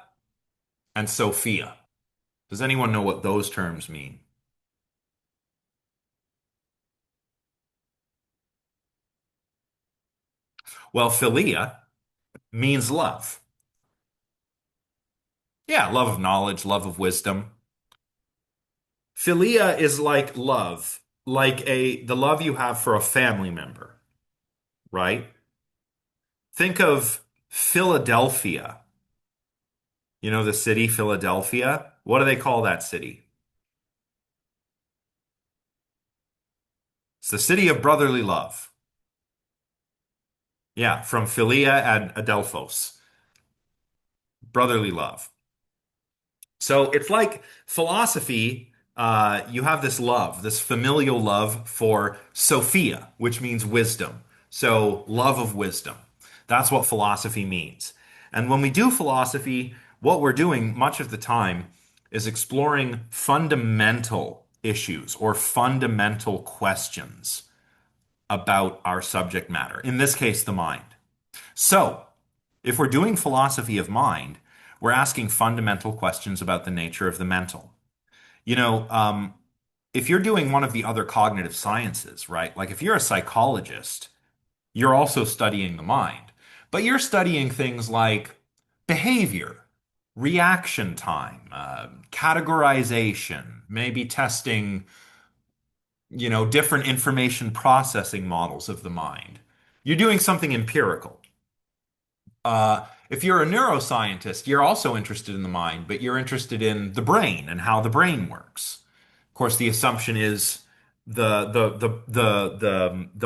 and sophia. Does anyone know what those terms mean? Well, philia means love. Yeah, love of knowledge, love of wisdom. Philia is like love, like the love you have for a family member, right? Think of Philadelphia. The city Philadelphia. What do they call that city? It's the city of brotherly love. Yeah, from Philia and Adelphos, brotherly love. So it's like philosophy. You have this love, this familial love for Sophia, which means wisdom. So, love of wisdom. That's what philosophy means. And when we do philosophy, what we're doing much of the time is exploring fundamental issues or fundamental questions about our subject matter. In this case, the mind. So, if we're doing philosophy of mind, we're asking fundamental questions about the nature of the mental. You know, um, if you're doing one of the other cognitive sciences, right? Like if you're a psychologist, you're also studying the mind, but you're studying things like behavior, reaction time, categorization, maybe testing, different information processing models of the mind. You're doing something empirical. If you're a neuroscientist, you're also interested in the mind, but you're interested in the brain and how the brain works. Of course, the assumption is the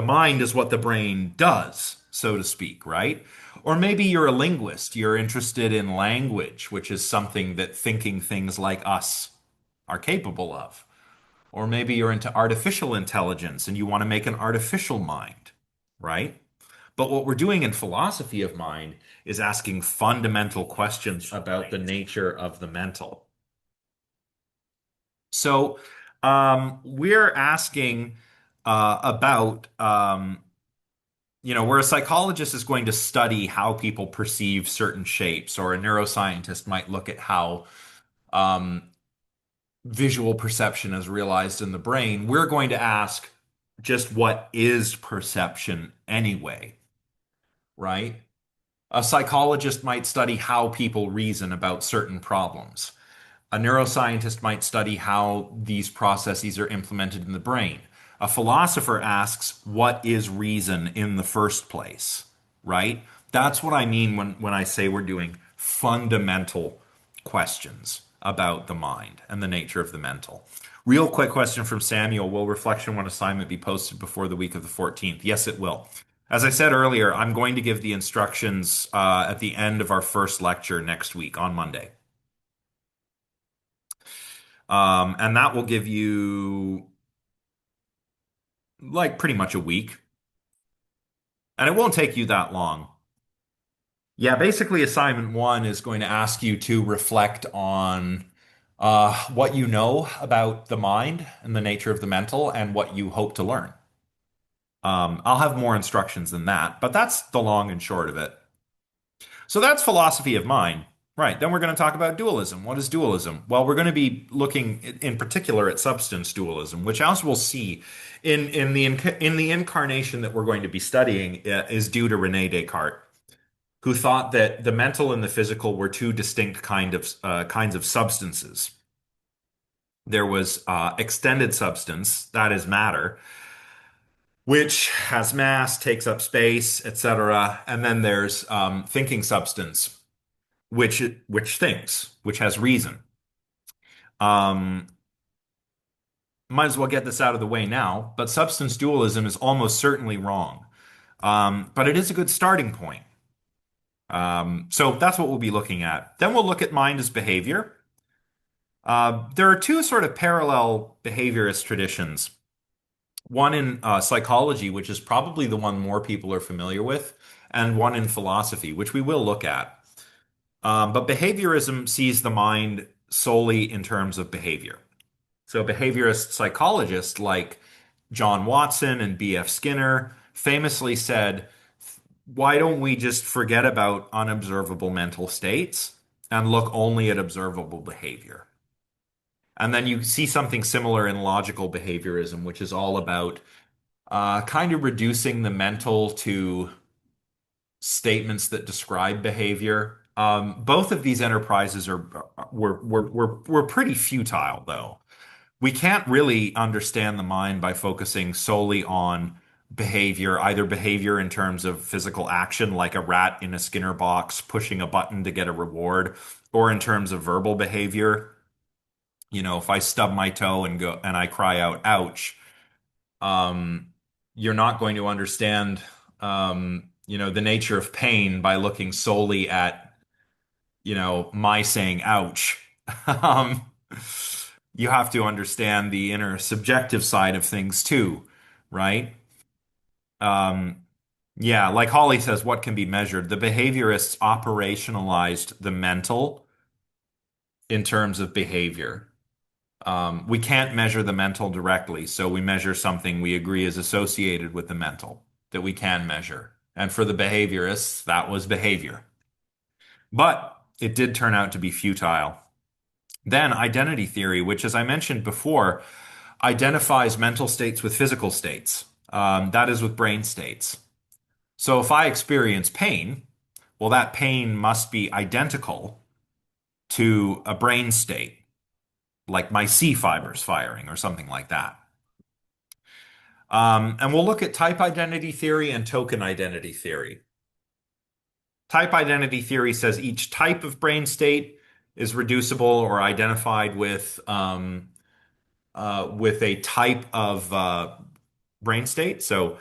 mind is what the brain does, so to speak, right? Or maybe you're a linguist. You're interested in language, which is something that thinking things like us are capable of. Or maybe you're into artificial intelligence and you want to make an artificial mind, right? But what we're doing in philosophy of mind is asking fundamental questions about the nature of the mental. So, we're asking about, where a psychologist is going to study how people perceive certain shapes, or a neuroscientist might look at how um, visual perception is realized in the brain. We're going to ask just what is perception anyway, right? A psychologist might study how people reason about certain problems. A neuroscientist might study how these processes are implemented in the brain. A philosopher asks, what is reason in the first place? Right? That's what I mean when I say we're doing fundamental questions about the mind and the nature of the mental. Real quick question from Samuel. Will Reflection 1 assignment be posted before the week of the 14th? Yes, it will. As I said earlier, I'm going to give the instructions at the end of our first lecture next week on Monday. And that will give you like pretty much a week. And it won't take you that long. Yeah, basically, assignment one is going to ask you to reflect on what you know about the mind and the nature of the mental and what you hope to learn. I'll have more instructions than that, but that's the long and short of it. So that's philosophy of mind. Right. Then we're going to talk about dualism. What is dualism? Well, we're going to be looking in particular at substance dualism, which, as we'll see in the incarnation that we're going to be studying, is due to Rene Descartes, who thought that the mental and the physical were two distinct kinds of substances. There was extended substance, that is matter, which has mass, takes up space, etc. And then there's thinking substance, which thinks, which has reason. Um, might as well get this out of the way now, but substance dualism is almost certainly wrong. But it is a good starting point. So that's what we'll be looking at. Then we'll look at mind as behavior. There are two sort of parallel behaviorist traditions. One in psychology, which is probably the one more people are familiar with, and one in philosophy, which we will look at. But behaviorism sees the mind solely in terms of behavior. So behaviorist psychologists like John Watson and B.F. Skinner famously said, why don't we just forget about unobservable mental states and look only at observable behavior? And then you see something similar in logical behaviorism, which is all about kind of reducing the mental to statements that describe behavior. Both of these enterprises were pretty futile, though. We can't really understand the mind by focusing solely on behavior, either behavior in terms of physical action, like a rat in a Skinner box pushing a button to get a reward, or in terms of verbal behavior. If I stub my toe and I cry out, ouch, um, you're not going to understand, the nature of pain by looking solely at, my saying ouch. Um, you have to understand the inner subjective side of things too, right? Um, yeah, like Holly says, what can be measured? The behaviorists operationalized the mental in terms of behavior. We can't measure the mental directly, so we measure something we agree is associated with the mental that we can measure. And for the behaviorists, that was behavior. But it did turn out to be futile. Then identity theory, which, as I mentioned before, identifies mental states with physical states. That is with brain states. So if I experience pain, well, that pain must be identical to a brain state, like my C fibers firing or something like that. And we'll look at type identity theory and token identity theory. Type identity theory says each type of brain state is reducible or identified with a type of brain state. So,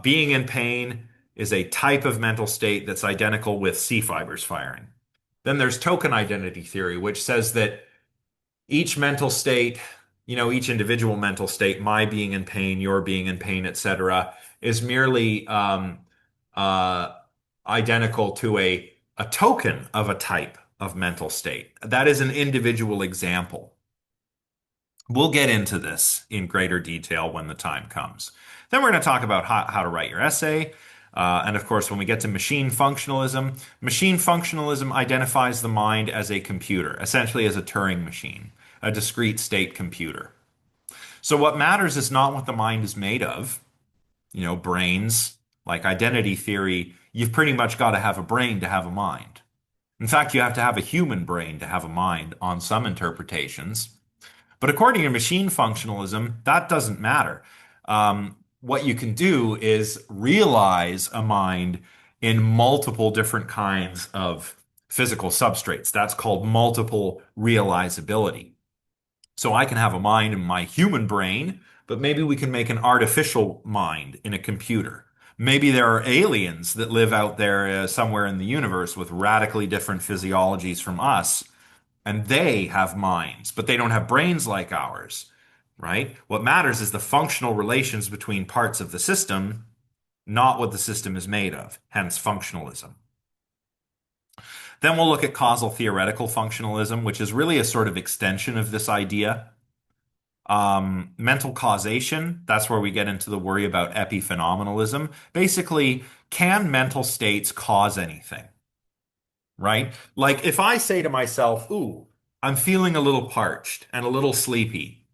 being in pain is a type of mental state that's identical with C fibers firing. Then there's token identity theory, which says that each mental state, each individual mental state, my being in pain, your being in pain, etc., is merely uh, identical to a token of a type of mental state. That is an individual example. We'll get into this in greater detail when the time comes. Then we're going to talk about how to write your essay. And of course, when we get to machine functionalism identifies the mind as a computer, essentially as a Turing machine, a discrete state computer. So what matters is not what the mind is made of, brains, like identity theory, you've pretty much got to have a brain to have a mind. In fact, you have to have a human brain to have a mind on some interpretations. But according to machine functionalism, that doesn't matter. What you can do is realize a mind in multiple different kinds of physical substrates. That's called multiple realizability. So I can have a mind in my human brain, but maybe we can make an artificial mind in a computer. Maybe there are aliens that live out there somewhere in the universe with radically different physiologies from us, and they have minds, but they don't have brains like ours, right? What matters is the functional relations between parts of the system, not what the system is made of, hence functionalism. Then we'll look at causal theoretical functionalism, which is really a sort of extension of this idea. Mental causation, that's where we get into the worry about epiphenomenalism. Basically, can mental states cause anything? Right? Like if I say to myself, "Ooh, I'm feeling a little parched and a little sleepy."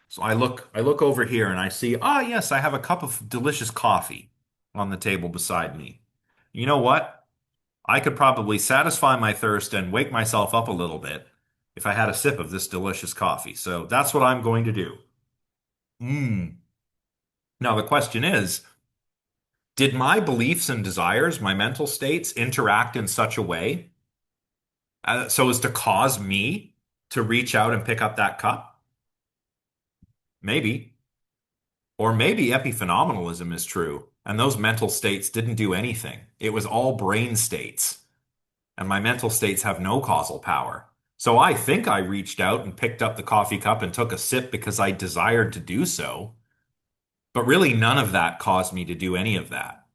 So I look over here and I see, "Ah, yes, I have a cup of delicious coffee on the table beside me." You know what? I could probably satisfy my thirst and wake myself up a little bit if I had a sip of this delicious coffee. So that's what I'm going to do. Mm. Now the question is, did my beliefs and desires, my mental states, interact in such a way so as to cause me to reach out and pick up that cup? Maybe. Or maybe epiphenomenalism is true, and those mental states didn't do anything. It was all brain states, and my mental states have no causal power. So I think I reached out and picked up the coffee cup and took a sip because I desired to do so, but really none of that caused me to do any of that.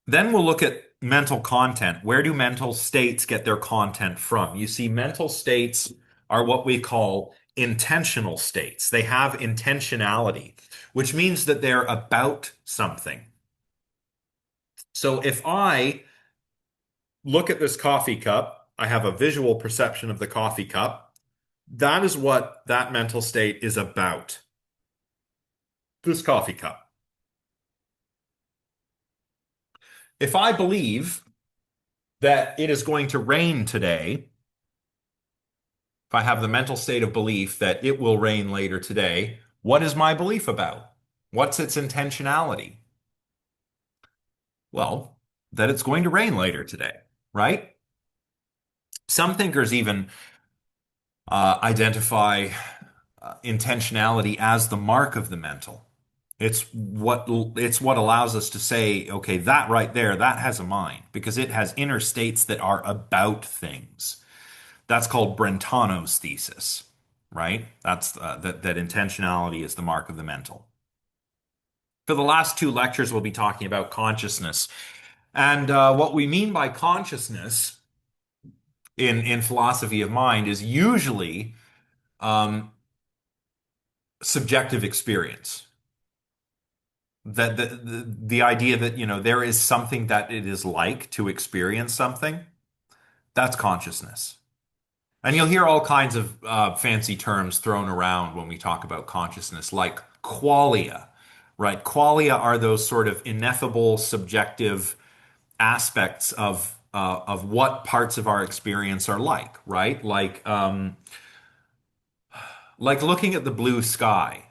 Then we'll look at mental content. Where do mental states get their content from? You see, mental states are what we call intentional states. They have intentionality, which means that they're about something. So if I look at this coffee cup, I have a visual perception of the coffee cup. That is what that mental state is about. This coffee cup. If I believe that it is going to rain today, if I have the mental state of belief that it will rain later today, what is my belief about? What's its intentionality? Well, that it's going to rain later today, right? Some thinkers even identify intentionality as the mark of the mental. It's what allows us to say, okay, that right there, that has a mind because it has inner states that are about things. That's called Brentano's thesis, right? That's that intentionality is the mark of the mental. For the last two lectures, we'll be talking about consciousness. And what we mean by consciousness in philosophy of mind is usually um, subjective experience. That the idea that, there is something that it is like to experience something, that's consciousness. And you'll hear all kinds of fancy terms thrown around when we talk about consciousness, like qualia, right? Qualia are those sort of ineffable, subjective aspects of what parts of our experience are like, right? Like looking at the blue sky.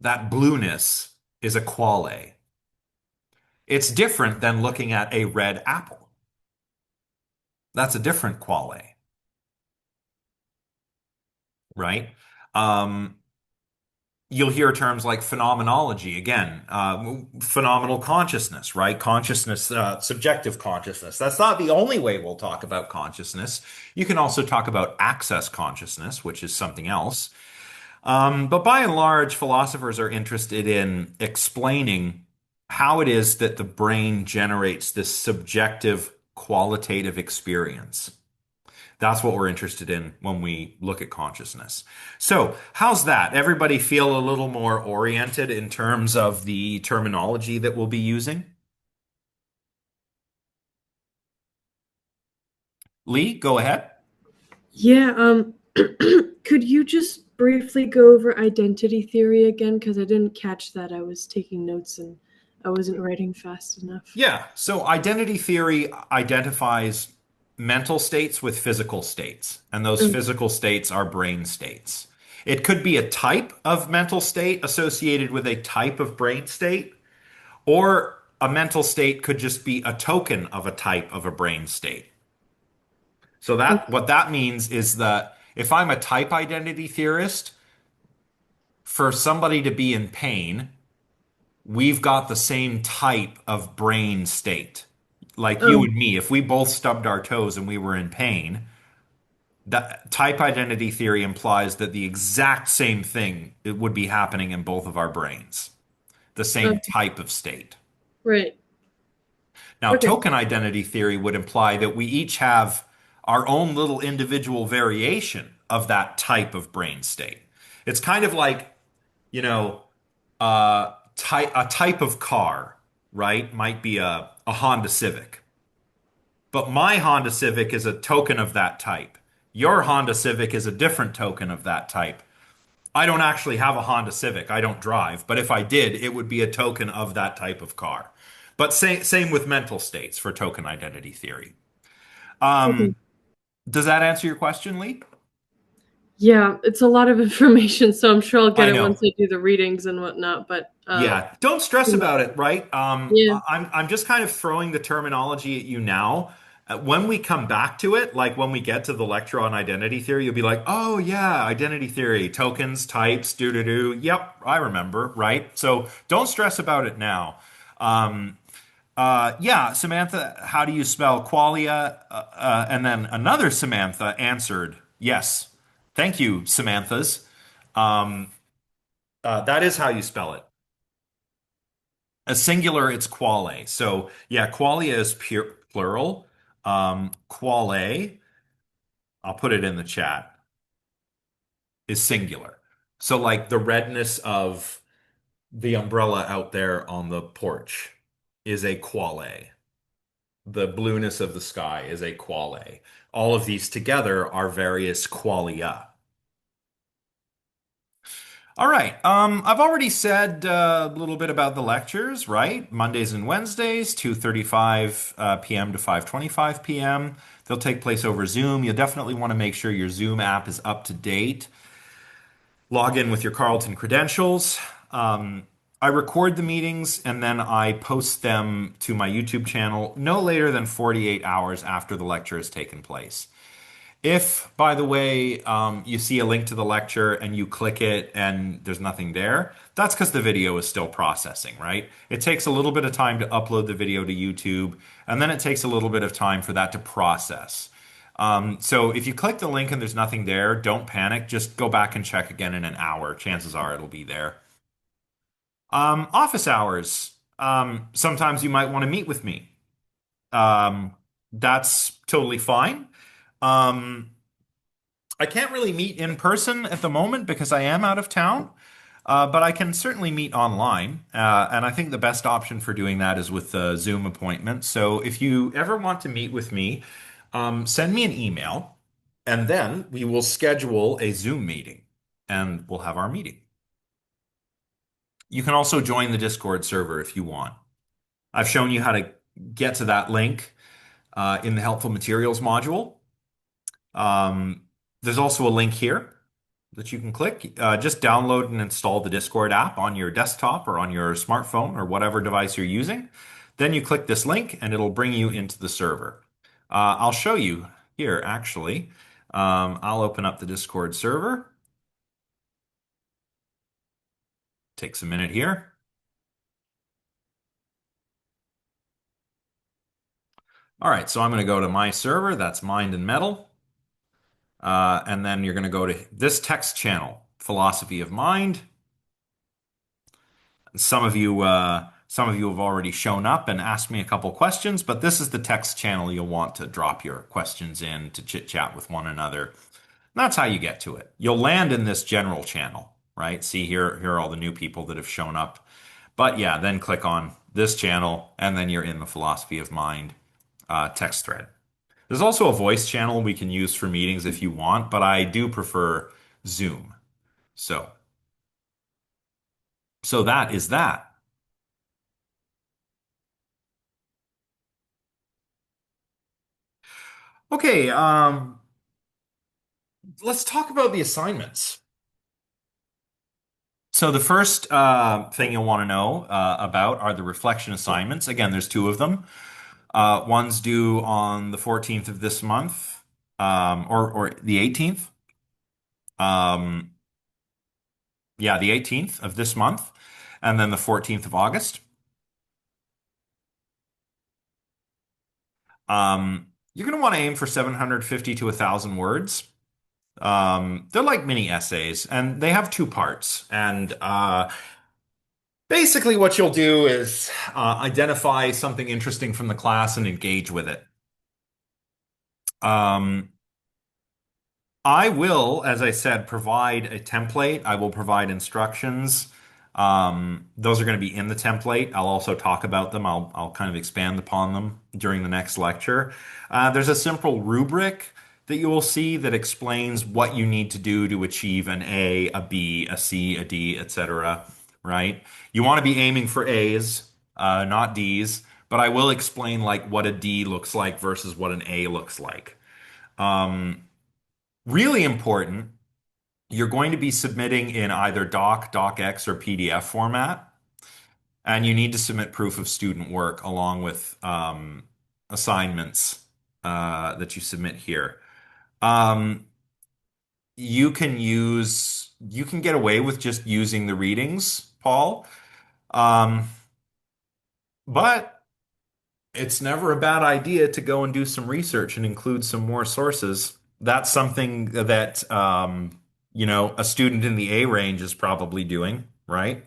That blueness is a quale. It's different than looking at a red apple. That's a different quale, right? Um, you'll hear terms like phenomenology again, phenomenal consciousness, right? Consciousness, subjective consciousness. That's not the only way we'll talk about consciousness. You can also talk about access consciousness, which is something else. But by and large, philosophers are interested in explaining how it is that the brain generates this subjective qualitative experience. That's what we're interested in when we look at consciousness. So, how's that? Everybody feel a little more oriented in terms of the terminology that we'll be using? Lee, go ahead. Yeah, could you just briefly go over identity theory again? Because I didn't catch that. I was taking notes and I wasn't writing fast enough. Yeah, so identity theory identifies mental states with physical states, and those Okay. physical states are brain states. It could be a type of mental state associated with a type of brain state, or a mental state could just be a token of a type of a brain state. So that Okay. what that means is that if I'm a type identity theorist, for somebody to be in pain, we've got the same type of brain state. Like you Oh, and me, if we both stubbed our toes and we were in pain, that type identity theory implies that the exact same thing it would be happening in both of our brains, the same okay. type of state. Right. Now, Okay. token identity theory would imply that we each have our own little individual variation of that type of brain state. It's kind of like, you know, a type of car, right? Might be a Honda Civic. But my Honda Civic is a token of that type. Your Honda Civic is a different token of that type. I don't actually have a Honda Civic. I don't drive. But if I did, it would be a token of that type of car. But same with mental states for token identity theory. Okay. Does that answer your question, Lee? Yeah, it's a lot of information, so I'm sure I'll get I it once know. I do the readings and whatnot. But Yeah, don't stress about it, right? yeah. I'm just kind of throwing the terminology at you now. When we come back to it, like when we get to the lecture on identity theory, you'll be like, "Oh yeah, identity theory, tokens, types, do do do." Yep, I remember, right? So don't stress about it now. Um, yeah, Samantha, how do you spell qualia? And then another Samantha answered, "Yes, thank you, Samantha's. That is how you spell it." A singular, it's quale. So yeah, qualia is plural. Quale, I'll put it in the chat, is singular. So like the redness of the umbrella out there on the porch is a quale. The blueness of the sky is a quale. All of these together are various qualia. All right. I've already said a little bit about the lectures, right? Mondays and Wednesdays, 2:35 p.m. to 5:25 p.m. They'll take place over Zoom. You'll definitely want to make sure your Zoom app is up to date. Log in with your Carlton credentials. Um, I record the meetings and then I post them to my YouTube channel no later than 48 hours after the lecture has taken place. If, by the way, you see a link to the lecture and you click it and there's nothing there, that's because the video is still processing, right? It takes a little bit of time to upload the video to YouTube, and then it takes a little bit of time for that to process. So if you click the link and there's nothing there, don't panic. Just go back and check again in an hour. Chances are it'll be there. Office hours. Sometimes you might want to meet with me. Um, that's totally fine. Um, I can't really meet in person at the moment because I am out of town. But I can certainly meet online. And I think the best option for doing that is with a Zoom appointment. So if you ever want to meet with me, send me an email and then we will schedule a Zoom meeting and we'll have our meeting. You can also join the Discord server if you want. I've shown you how to get to that link in the helpful materials module. Um, there's also a link here that you can click. Just download and install the Discord app on your desktop or on your smartphone or whatever device you're using. Then you click this link and it'll bring you into the server. I'll show you here actually. I'll open up the Discord server. Takes a minute here. All right, so I'm going to go to my server. That's Mind and Metal. And then you're going to go to this text channel, Philosophy of Mind. Some of you have already shown up and asked me a couple questions, but this is the text channel you'll want to drop your questions in to chit chat with one another. That's how you get to it. You'll land in this general channel, right? See here are all the new people that have shown up. But yeah, then click on this channel, and then you're in the Philosophy of Mind text thread. There's also a voice channel we can use for meetings if you want, but I do prefer Zoom. So, so that is that. Okay, let's talk about the assignments. So the first thing you'll want to know about are the reflection assignments. Again, there's two of them. One's due on the 14th of this month, or the 18th. Um, yeah, the 18th of this month, and then the 14th of August. You're going to want to aim for 750 to 1,000 words. They're like mini essays, and they have two parts. And basically, what you'll do is identify something interesting from the class and engage with it. Um, I will, as I said, provide a template. I will provide instructions. Those are going to be in the template. I'll also talk about them. I'll kind of expand upon them during the next lecture. There's a simple rubric that you will see that explains what you need to do to achieve an A, a B, a C, a D, etc. Right? You want to be aiming for A's, not D's, but I will explain like what a D looks like versus what an A looks like. Um, Really important, you're going to be submitting in either docx, or PDF format, and you need to submit proof of student work along with assignments that you submit here. Um, you can get away with just using the readings, Paul, um, but it's never a bad idea to go and do some research and include some more sources. That's something that a student in the A range is probably doing, right?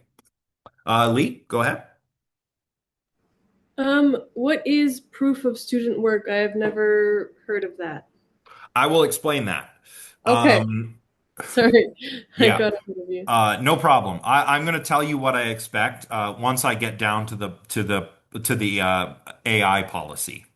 Lee, go ahead. What is proof of student work? I have never heard of that. I will explain that. Okay, Um, sorry, I yeah, got ahead of you. no problem. I'm going to tell you what I expect once I get down to the AI policy.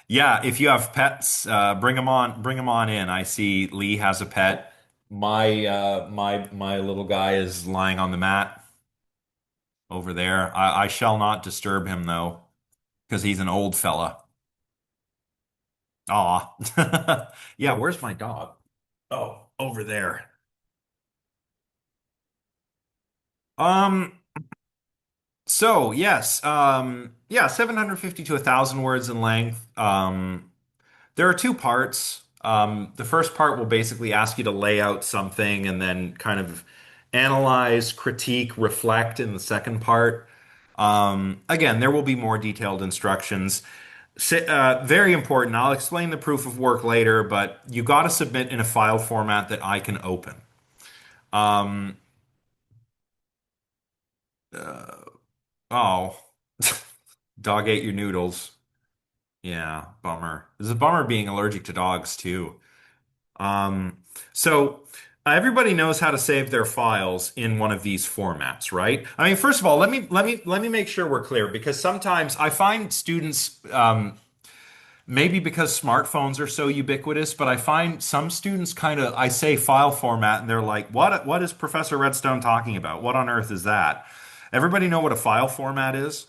Yeah, if you have pets, bring them on. Bring them on in. I see Lee has a pet. My little guy is lying on the mat over there. I shall not disturb him though, because he's an old fella. Aw. Yeah, where's my dog? Oh, over there. Um, so yes, yeah, 750 to 1,000 words in length. There are two parts. The first part will basically ask you to lay out something and then kind of analyze, critique, reflect in the second part. Again, there will be more detailed instructions. Very important. I'll explain the proof of work later, but you got to submit in a file format that I can open. Um, oh, dog ate your noodles. Yeah, bummer. It's a bummer being allergic to dogs too. Um, so everybody knows how to save their files in one of these formats, right? I mean, first of all, let me make sure we're clear because sometimes I find students, maybe because smartphones are so ubiquitous, but I find some students kind of, I say file format and they're like, what is Professor Redstone talking about? What on earth is that? Everybody know what a file format is?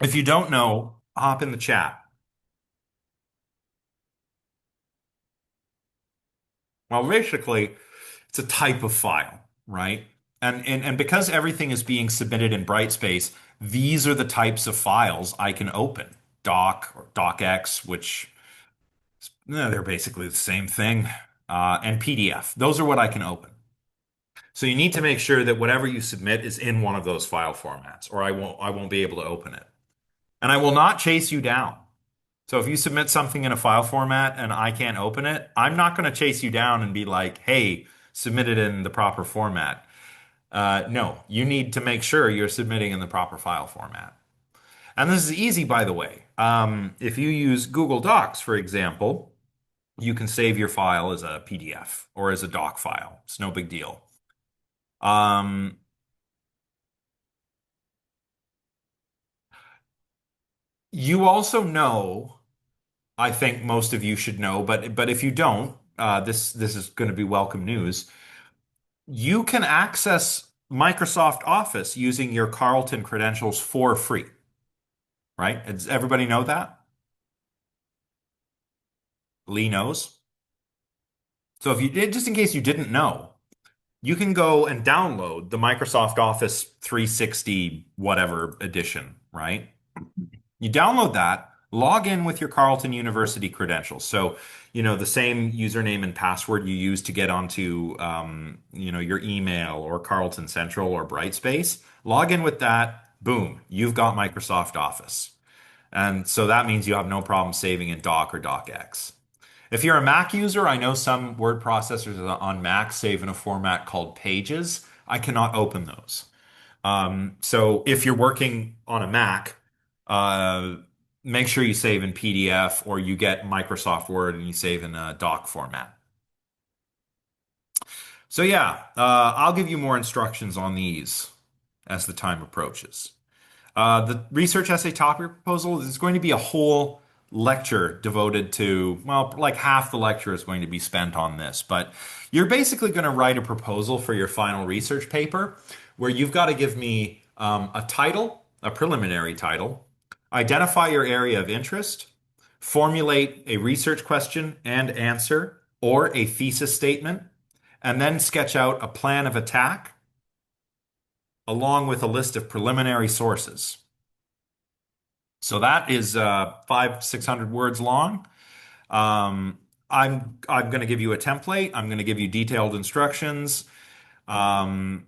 If you don't know, hop in the chat. Well, basically, it's a type of file, right? And because everything is being submitted in Brightspace, these are the types of files I can open. Doc or docx, which they're basically the same thing, and PDF. Those are what I can open. So you need to make sure that whatever you submit is in one of those file formats, or I won't be able to open it. And I will not chase you down. So if you submit something in a file format and I can't open it, I'm not going to chase you down and be like, "Hey, submit it in the proper format." No, you need to make sure you're submitting in the proper file format. And this is easy, by the way. If you use Google Docs, for example, you can save your file as a PDF or as a doc file. It's no big deal. Um, you also know, I think most of you should know, but if you don't, this is going to be welcome news. You can access Microsoft Office using your Carleton credentials for free, right? Does everybody know that? Lee knows. So if you did, just in case you didn't know, you can go and download the Microsoft Office 360 whatever edition, right? You download that, log in with your Carleton University credentials. So, the same username and password you use to get onto, your email or Carleton Central or Brightspace. Log in with that. Boom, you've got Microsoft Office. And so that means you have no problem saving in Doc or DocX. If you're a Mac user, I know some word processors on Mac save in a format called Pages. I cannot open those. So if you're working on a Mac, uh, make sure you save in PDF or you get Microsoft Word and you save in a doc format. So yeah, I'll give you more instructions on these as the time approaches. The research essay topic proposal is going to be a whole lecture devoted to, well, like half the lecture is going to be spent on this, but you're basically going to write a proposal for your final research paper where you've got to give me a title, a preliminary title, identify your area of interest, formulate a research question and answer or a thesis statement, and then sketch out a plan of attack along with a list of preliminary sources. So that is 600 words long. I'm going to give you a template. I'm going to give you detailed instructions. Um,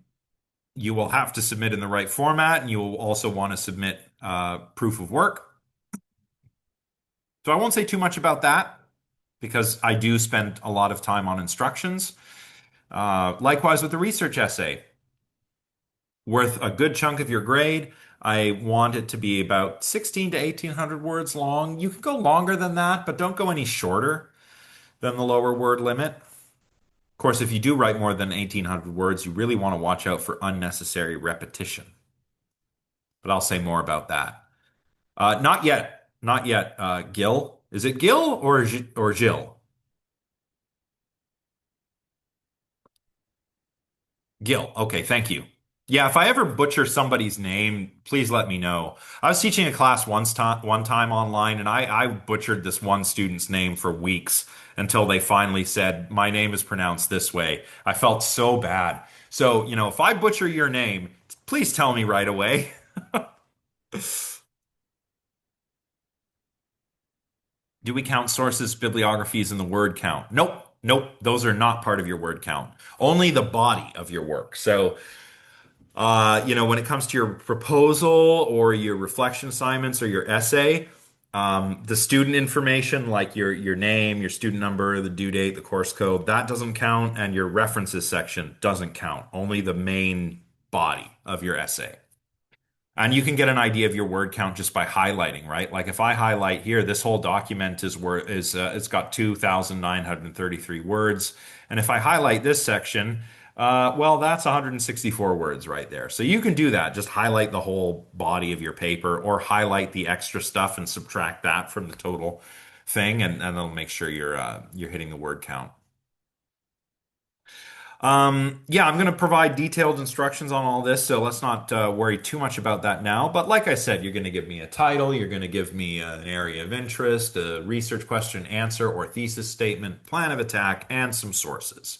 you will have to submit in the right format, and you will also want to submit proof of work. So I won't say too much about that because I do spend a lot of time on instructions. Likewise with the research essay, worth a good chunk of your grade. I want it to be about 16 to 1800 words long. You can go longer than that, but don't go any shorter than the lower word limit. Of course, if you do write more than 1800 words, you really want to watch out for unnecessary repetition. But I'll say more about that. Not yet. Not yet, Gil. Is it Gil or Jill? Gil. Okay, thank you. Yeah, if I ever butcher somebody's name, please let me know. I was teaching a class one time online, and I butchered this one student's name for weeks until they finally said, "My name is pronounced this way." I felt so bad. So, if I butcher your name, please tell me right away. Do we count sources, bibliographies in the word count? Nope. Nope. Those are not part of your word count. Only the body of your work. So, when it comes to your proposal or your reflection assignments or your essay, the student information like your name, your student number, the due date, the course code, that doesn't count, and your references section doesn't count. Only the main body of your essay. And you can get an idea of your word count just by highlighting, right? Like if I highlight here, this whole document it's got 2,933 words, and if I highlight this section, well, that's 164 words right there. So you can do that. Just highlight the whole body of your paper, or highlight the extra stuff and subtract that from the total thing, and it'll make sure you're hitting the word count. Yeah, I'm going to provide detailed instructions on all this, so let's not worry too much about that now. But like I said, you're going to give me a title, you're going to give me an area of interest, a research question, answer, or thesis statement, plan of attack, and some sources.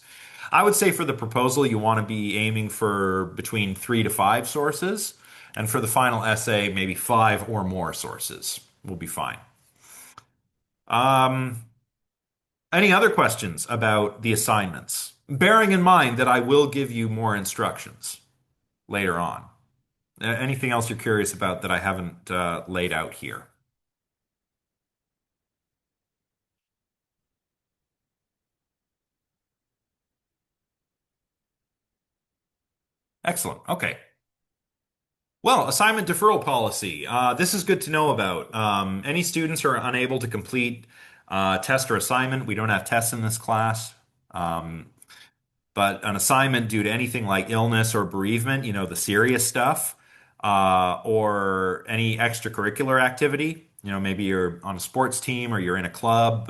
I would say for the proposal, you want to be aiming for between 3 to 5 sources, and for the final essay, maybe 5 or more sources will be fine. Um, any other questions about the assignments? Bearing in mind that I will give you more instructions later on. Anything else you're curious about that I haven't laid out here? Excellent. Okay. Well, assignment deferral policy. This is good to know about. Any students who are unable to complete test or assignment, we don't have tests in this class. Um, But an assignment due to anything like illness or bereavement, the serious stuff, or any extracurricular activity, maybe you're on a sports team or you're in a club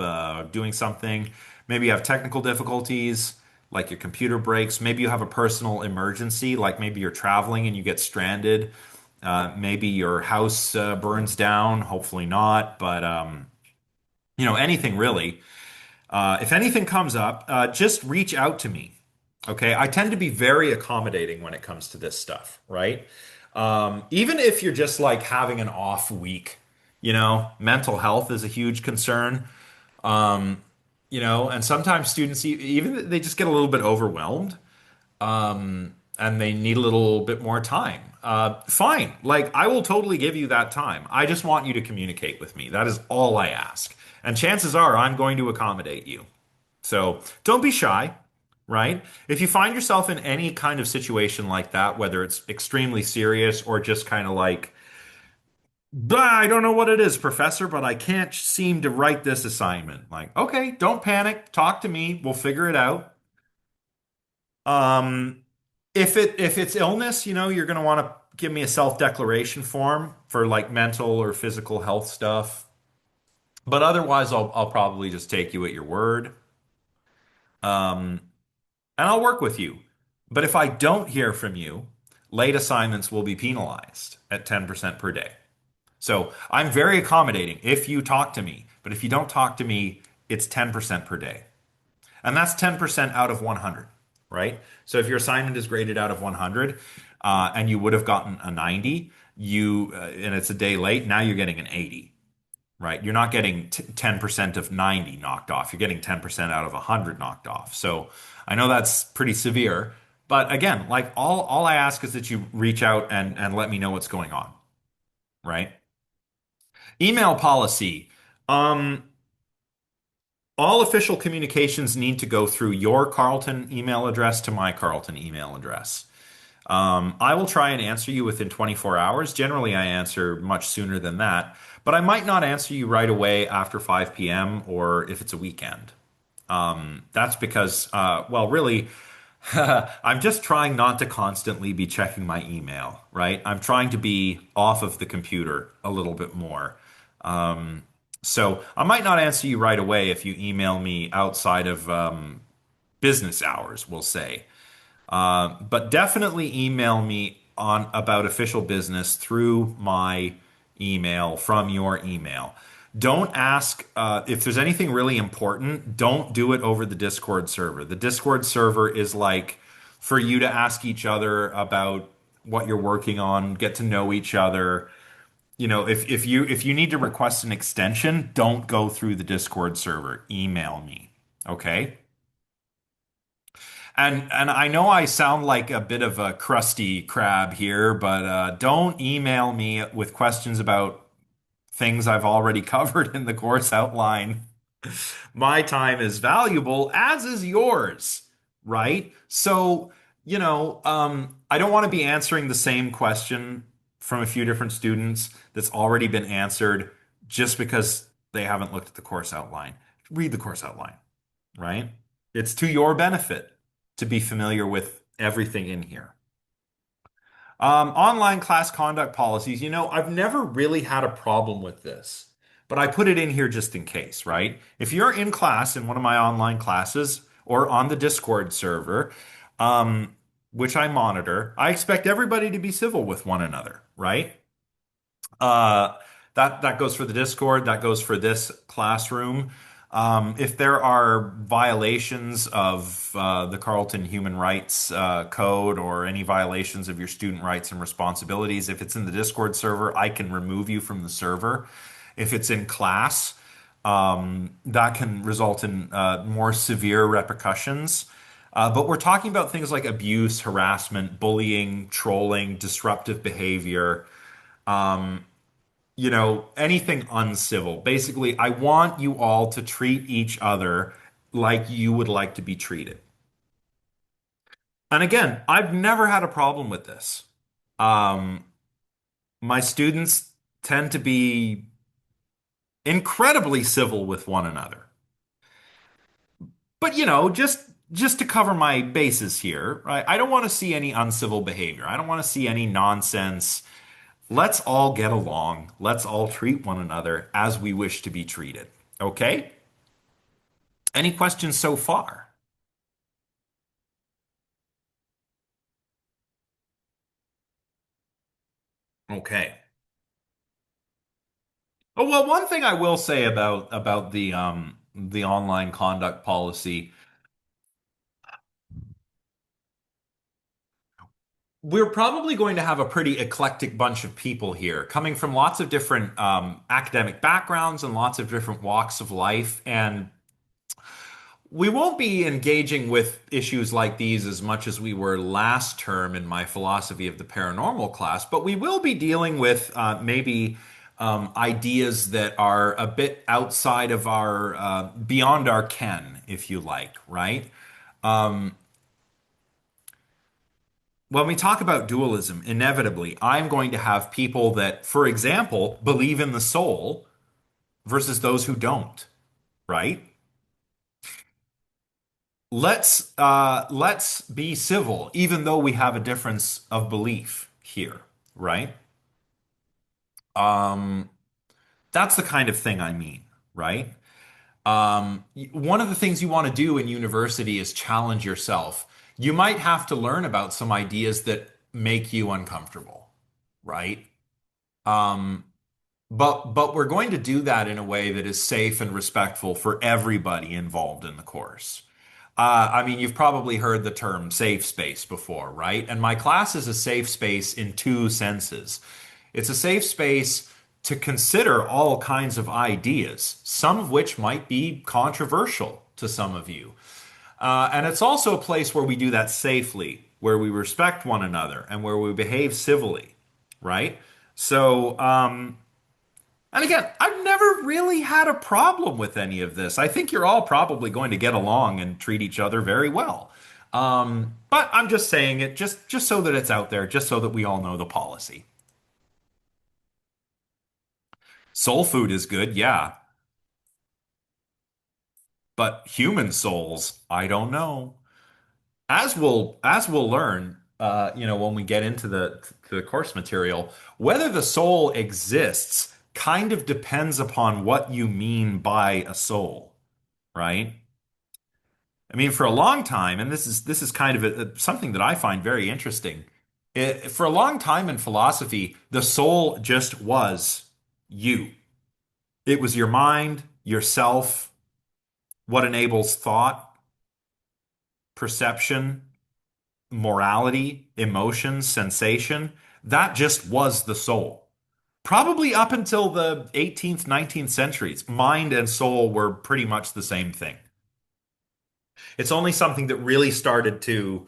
doing something. Maybe you have technical difficulties, like your computer breaks. Maybe you have a personal emergency, like maybe you're traveling and you get stranded. Maybe your house burns down. Hopefully not, but anything really. If anything comes up, just reach out to me. Okay. I tend to be very accommodating when it comes to this stuff, right? Even if you're just like having an off week, mental health is a huge concern. Um, and sometimes students even they just get a little bit overwhelmed, and they need a little bit more time. Fine. Like I will totally give you that time. I just want you to communicate with me. That is all I ask. And chances are I'm going to accommodate you. So don't be shy, right? If you find yourself in any kind of situation like that, whether it's extremely serious or just kind of like, "Bah, I don't know what it is, professor, but I can't seem to write this assignment." Like, okay, don't panic. Talk to me. We'll figure it out. Um, if it's illness, you're going to want to give me a self-declaration form for like mental or physical health stuff. But otherwise, I'll probably just take you at your word. Um, and I'll work with you. But if I don't hear from you, late assignments will be penalized at 10% per day. So I'm very accommodating if you talk to me. But if you don't talk to me, it's 10% per day. And that's 10% out of 100, right? So if your assignment is graded out of 100, and you would have gotten a 90, and it's a day late, now you're getting an 80, right? You're not getting 10% of 90 knocked off. You're getting 10% out of 100 knocked off. So I know that's pretty severe, but again, like all I ask is that you reach out and let me know what's going on, right? Email policy. Um, all official communications need to go through your Carlton email address to my Carlton email address. I will try and answer you within 24 hours. Generally, I answer much sooner than that, but I might not answer you right away after 5 p.m. or if it's a weekend. That's because, well, really, I'm just trying not to constantly be checking my email, right? I'm trying to be off of the computer a little bit more. So I might not answer you right away if you email me outside of business hours, we'll say. But definitely email me on about official business through my email from your email. Don't ask if there's anything really important. Don't do it over the Discord server. The Discord server is like for you to ask each other about what you're working on, get to know each other. If you need to request an extension, don't go through the Discord server. Email me. Okay? And I know I sound like a bit of a crusty crab here, but don't email me with questions about things I've already covered in the course outline. My time is valuable, as is yours, right? So, I don't want to be answering the same question from a few different students that's already been answered just because they haven't looked at the course outline. Read the course outline, right? It's to your benefit to be familiar with everything in here. Online class conduct policies, I've never really had a problem with this, but I put it in here just in case, right? If you're in class in one of my online classes or on the Discord server, um, which I monitor, I expect everybody to be civil with one another, right? Uh, that goes for the Discord. That goes for this classroom. If there are violations of the Carleton Human Rights Code or any violations of your student rights and responsibilities, if it's in the Discord server, I can remove you from the server. If it's in class, that can result in more severe repercussions. But we're talking about things like abuse, harassment, bullying, trolling, disruptive behavior, anything uncivil. Basically, I want you all to treat each other like you would like to be treated. And again, I've never had a problem with this. Um, my students tend to be incredibly civil with one another. But just to cover my bases here, right? I don't want to see any uncivil behavior. I don't want to see any nonsense. Let's all get along. Let's all treat one another as we wish to be treated. Okay? Any questions so far? Okay. Oh, well, one thing I will say about the online conduct policy, we're probably going to have a pretty eclectic bunch of people here, coming from lots of different academic backgrounds and lots of different walks of life, and we won't be engaging with issues like these as much as we were last term in my philosophy of the paranormal class, but we will be dealing with maybe ideas that are a bit outside of our, beyond our ken, if you like, right? When we talk about dualism, inevitably, I'm going to have people that, for example, believe in the soul versus those who don't, right? Let's be civil, even though we have a difference of belief here, right? Um, that's the kind of thing I mean, right? One of the things you want to do in university is challenge yourself. You might have to learn about some ideas that make you uncomfortable, right? Um, but we're going to do that in a way that is safe and respectful for everybody involved in the course. I mean, you've probably heard the term safe space before, right? And my class is a safe space in two senses. It's a safe space to consider all kinds of ideas, some of which might be controversial to some of you. And it's also a place where we do that safely, where we respect one another and where we behave civilly, right? So, and again, I've never really had a problem with any of this. I think you're all probably going to get along and treat each other very well. But I'm just saying it just so that it's out there, just so that we all know the policy. Soul food is good, yeah, but human souls, I don't know. As we'll learn, when we get into the course material, whether the soul exists kind of depends upon what you mean by a soul, right? I mean, for a long time, and this is kind of something that I find very interesting. For a long time in philosophy, the soul just was you. It was your mind, yourself, what enables thought, perception, morality, emotion, sensation. That just was the soul. Probably up until the 18th, 19th centuries, mind and soul were pretty much the same thing. It's only something that really started to,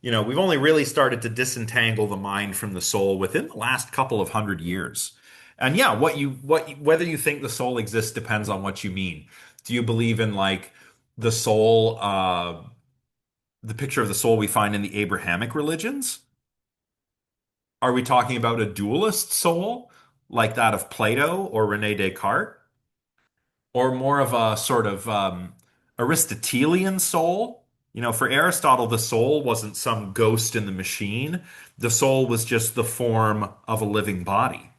we've only really started to disentangle the mind from the soul within the last couple of hundred years. And yeah, whether you think the soul exists depends on what you mean. Do you believe in like the soul, the picture of the soul we find in the Abrahamic religions? Are we talking about a dualist soul, like that of Plato or Rene Descartes? Or more of a sort of Aristotelian soul? For Aristotle, the soul wasn't some ghost in the machine. The soul was just the form of a living body.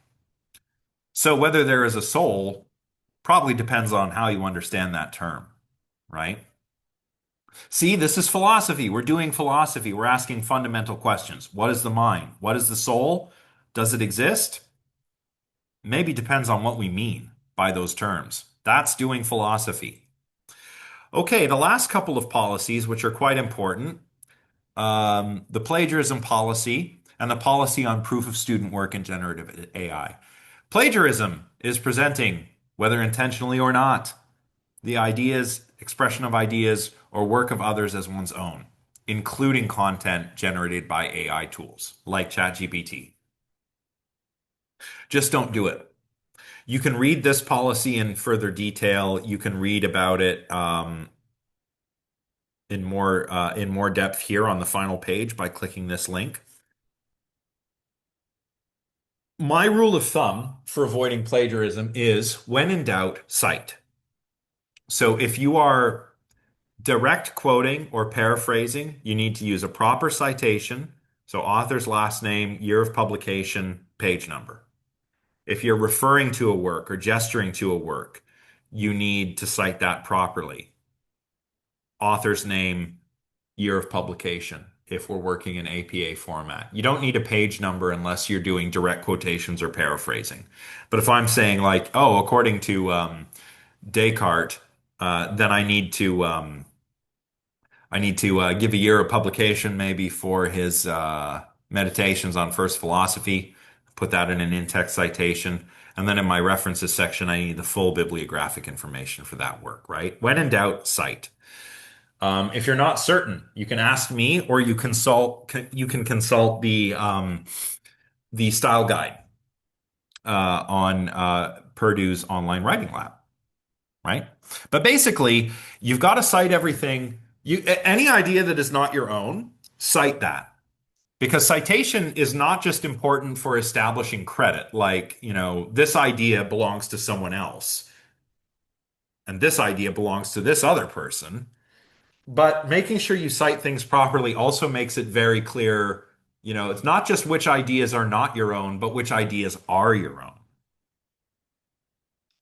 So whether there is a soul probably depends on how you understand that term, right? See, this is philosophy. We're doing philosophy. We're asking fundamental questions. What is the mind? What is the soul? Does it exist? Maybe depends on what we mean by those terms. That's doing philosophy. Okay, the last couple of policies, which are quite important, the plagiarism policy and the policy on proof of student work in generative AI. Plagiarism is presenting, whether intentionally or not, the ideas, expression of ideas, or work of others as one's own, including content generated by AI tools like ChatGPT. Just don't do it. You can read this policy in further detail. You can read about it in more depth here on the final page by clicking this link. My rule of thumb for avoiding plagiarism is when in doubt, cite. So if you are direct quoting or paraphrasing, you need to use a proper citation. So author's last name, year of publication, page number. If you're referring to a work or gesturing to a work, you need to cite that properly. Author's name, year of publication, if we're working in APA format. You don't need a page number unless you're doing direct quotations or paraphrasing. But if I'm saying like, oh, according to Descartes, then I need to give a year of publication maybe for his meditations on first philosophy, put that in an in-text citation. And then in my references section, I need the full bibliographic information for that work, right? When in doubt, cite. If you're not certain, you can ask me, or you can consult the style guide on Purdue's online writing lab, right? But basically, you've got to cite everything. Any idea that is not your own, cite that. Because citation is not just important for establishing credit, like, this idea belongs to someone else, and this idea belongs to this other person. But making sure you cite things properly also makes it very clear, it's not just which ideas are not your own, but which ideas are your own,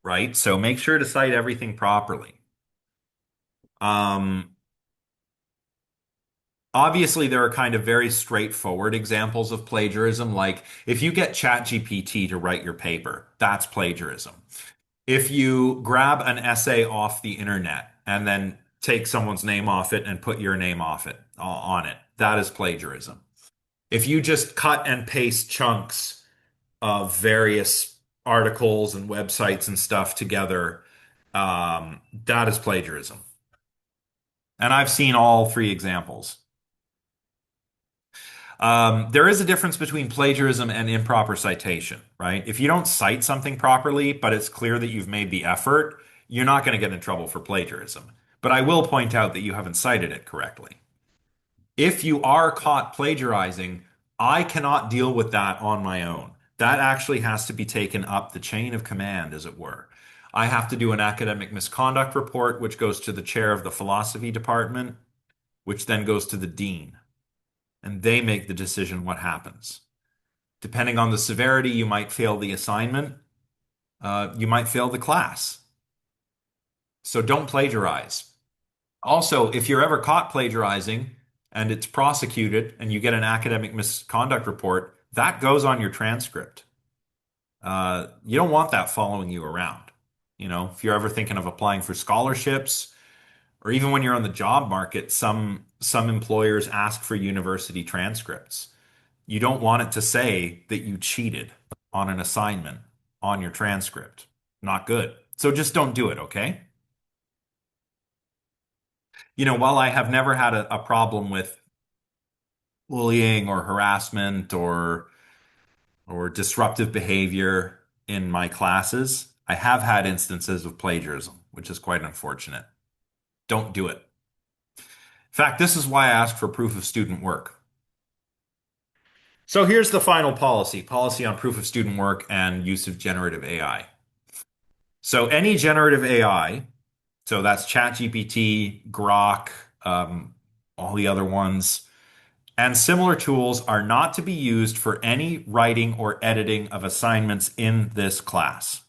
right? So make sure to cite everything properly. Um, Obviously, there are kind of very straightforward examples of plagiarism, like if you get ChatGPT to write your paper, that's plagiarism. If you grab an essay off the internet and then take someone's name off it and put your name off it on it, that is plagiarism. If you just cut and paste chunks of various articles and websites and stuff together, that is plagiarism. And I've seen all three examples. There is a difference between plagiarism and improper citation, right? If you don't cite something properly, but it's clear that you've made the effort, you're not going to get in trouble for plagiarism. But I will point out that you haven't cited it correctly. If you are caught plagiarizing, I cannot deal with that on my own. That actually has to be taken up the chain of command, as it were. I have to do an academic misconduct report, which goes to the chair of the philosophy department, which then goes to the dean, and they make the decision what happens. Depending on the severity, you might fail the assignment, you might fail the class. So don't plagiarize. Also, if you're ever caught plagiarizing and it's prosecuted and you get an academic misconduct report, that goes on your transcript. You don't want that following you around. If you're ever thinking of applying for scholarships, or even when you're on the job market, some employers ask for university transcripts. You don't want it to say that you cheated on an assignment on your transcript. Not good. So just don't do it, okay? While I have never had a problem with bullying or harassment or disruptive behavior in my classes, I have had instances of plagiarism, which is quite unfortunate. Don't do it. In fact, this is why I ask for proof of student work. So here's the final policy on proof of student work and use of generative AI. So any generative AI, so that's ChatGPT, Grok, um, all the other ones, and similar tools are not to be used for any writing or editing of assignments in this class.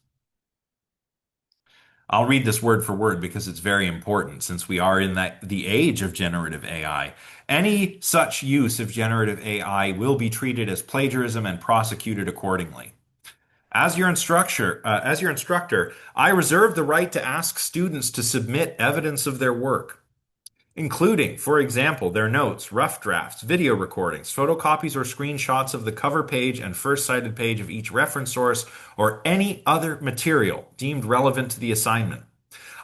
I'll read this word for word because it's very important since we are in the age of generative AI. Any such use of generative AI will be treated as plagiarism and prosecuted accordingly. As your instructor, I reserve the right to ask students to submit evidence of their work, including, for example, their notes, rough drafts, video recordings, photocopies or screenshots of the cover page and first cited page of each reference source, or any other material deemed relevant to the assignment.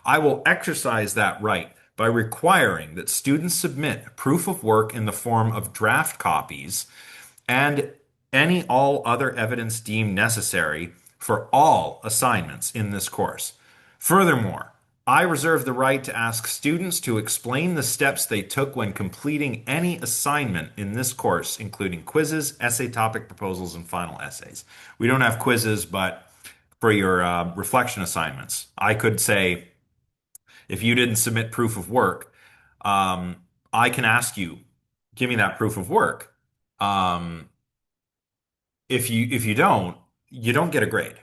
I will exercise that right by requiring that students submit proof of work in the form of draft copies and any all other evidence deemed necessary for all assignments in this course. Furthermore, I reserve the right to ask students to explain the steps they took when completing any assignment in this course, including quizzes, essay topic proposals, and final essays. We don't have quizzes, but for your reflection assignments, I could say, if you didn't submit proof of work, um, I can ask you, give me that proof of work. Um, if you don't, you don't get a grade.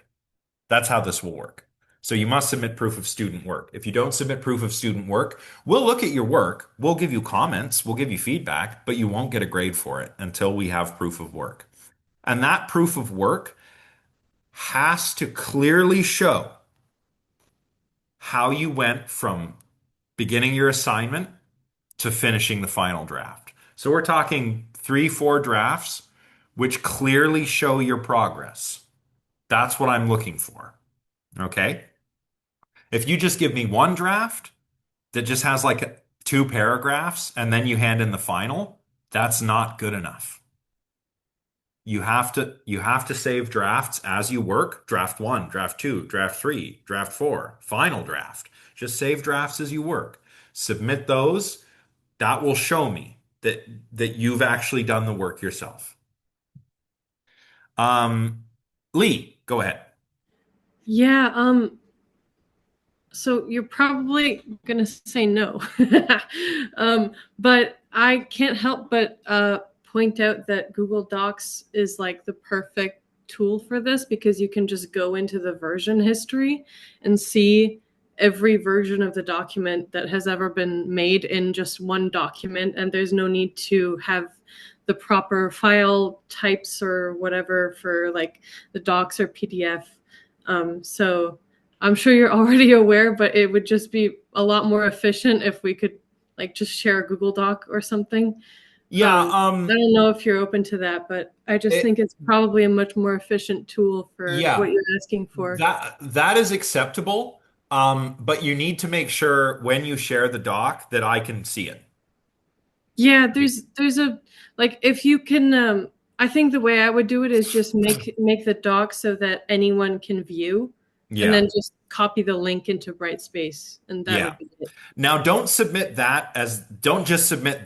That's how this will work. So you must submit proof of student work. If you don't submit proof of student work, we'll look at your work, we'll give you comments, we'll give you feedback, but you won't get a grade for it until we have proof of work. And that proof of work has to clearly show how you went from beginning your assignment to finishing the final draft. So we're talking 3, 4 drafts, which clearly show your progress. That's what I'm looking for. Okay. If you just give me one draft that just has like 2 paragraphs and then you hand in the final, that's not good enough. You have to save drafts as you work. Draft one, draft two, draft three, draft four, final draft. Just save drafts as you work. Submit those. That will show me that you've actually done the work yourself. Um, Lee, go ahead. Yeah, so you're probably gonna say no. But I can't help but point out that Google Docs is like the perfect tool for this because you can just go into the version history and see every version of the document that has ever been made in just one document, and there's no need to have the proper file types or whatever for like the docs or PDF. So I'm sure you're already aware, but it would just be a lot more efficient if we could like just share a Google Doc or something. Yeah, I don't know if you're open to that, but I just it, think it's probably a much more efficient tool for what yeah, you're asking for. that is acceptable. But you need to make sure when you share the doc that I can see it. Yeah, there's a like if you can I think the way I would do it is just make the doc so that anyone can view and Yeah, then just copy the link into Brightspace and that yeah. would be it. Now don't just submit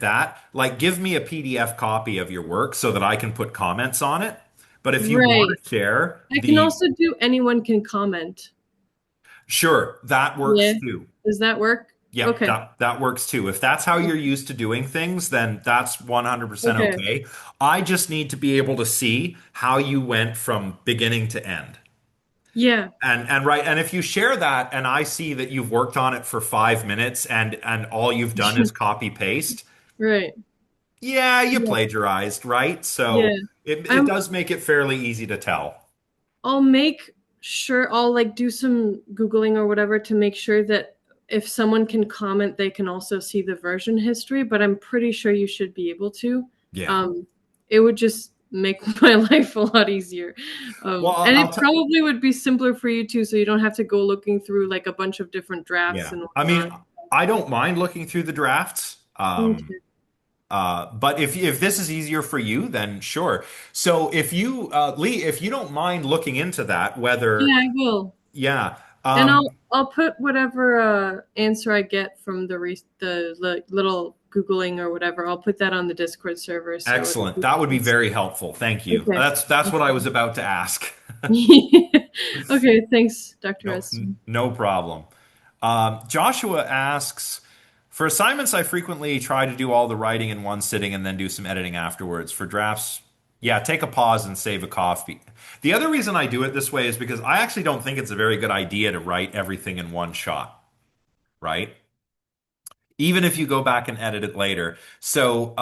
that. Like give me a PDF copy of your work so that I can put comments on it. But if you want Right. to share I can the, also do anyone can comment. sure, that works Yeah. too. Does that work? Yep, Okay. that works too. If that's how you're used to doing things, then that's 100% Okay. okay. I just need to be able to see how you went from beginning to end. Yeah. And if you share that and I see that you've worked on it for 5 minutes and all you've done is copy paste, Right. yeah, you Yeah. plagiarized, right? Yeah. So it I'm does make it fairly easy to tell. I'll make sure I'll like do some Googling or whatever to make sure that if someone can comment, they can also see the version history, but I'm pretty sure you should be able to. Yeah. Um, it would just make my life a lot easier. Well, And it I'll tell. probably would be simpler for you too, so you don't have to go looking through like a bunch of different drafts Yeah. and I mean, whatnot. I don't mind looking through the drafts. Okay. But if this is easier for you, then sure. So if you, Lee, if you don't mind looking into that, Yeah, whether, I will. yeah, And Um, I'll put whatever answer I get from the little googling or whatever. I'll put that on the Discord server so other Excellent. That people would be can see. very helpful. Thank you. Okay. That's what I was about to ask. Okay. Thanks, Dr. No, Redstone. no problem. Joshua asks, for assignments, I frequently try to do all the writing in one sitting and then do some editing afterwards. For drafts, yeah, take a pause and save a copy. The other reason I do it this way is because I actually don't think it's a very good idea to write everything in one shot, right? Even if you go back and edit it later. So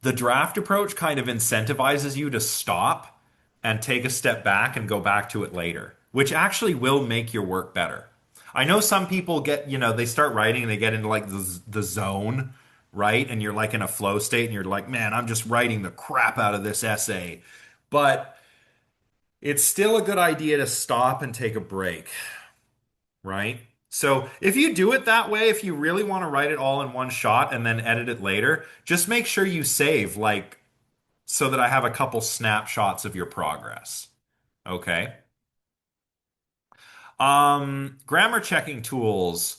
the draft approach kind of incentivizes you to stop and take a step back and go back to it later, which actually will make your work better. I know some people get, they start writing and they get into like the zone, right? And you're like in a flow state and you're like, man, I'm just writing the crap out of this essay. But it's still a good idea to stop and take a break, right? So if you do it that way, if you really want to write it all in one shot and then edit it later, just make sure you save like so that I have a couple snapshots of your progress. Okay. Grammar checking tools.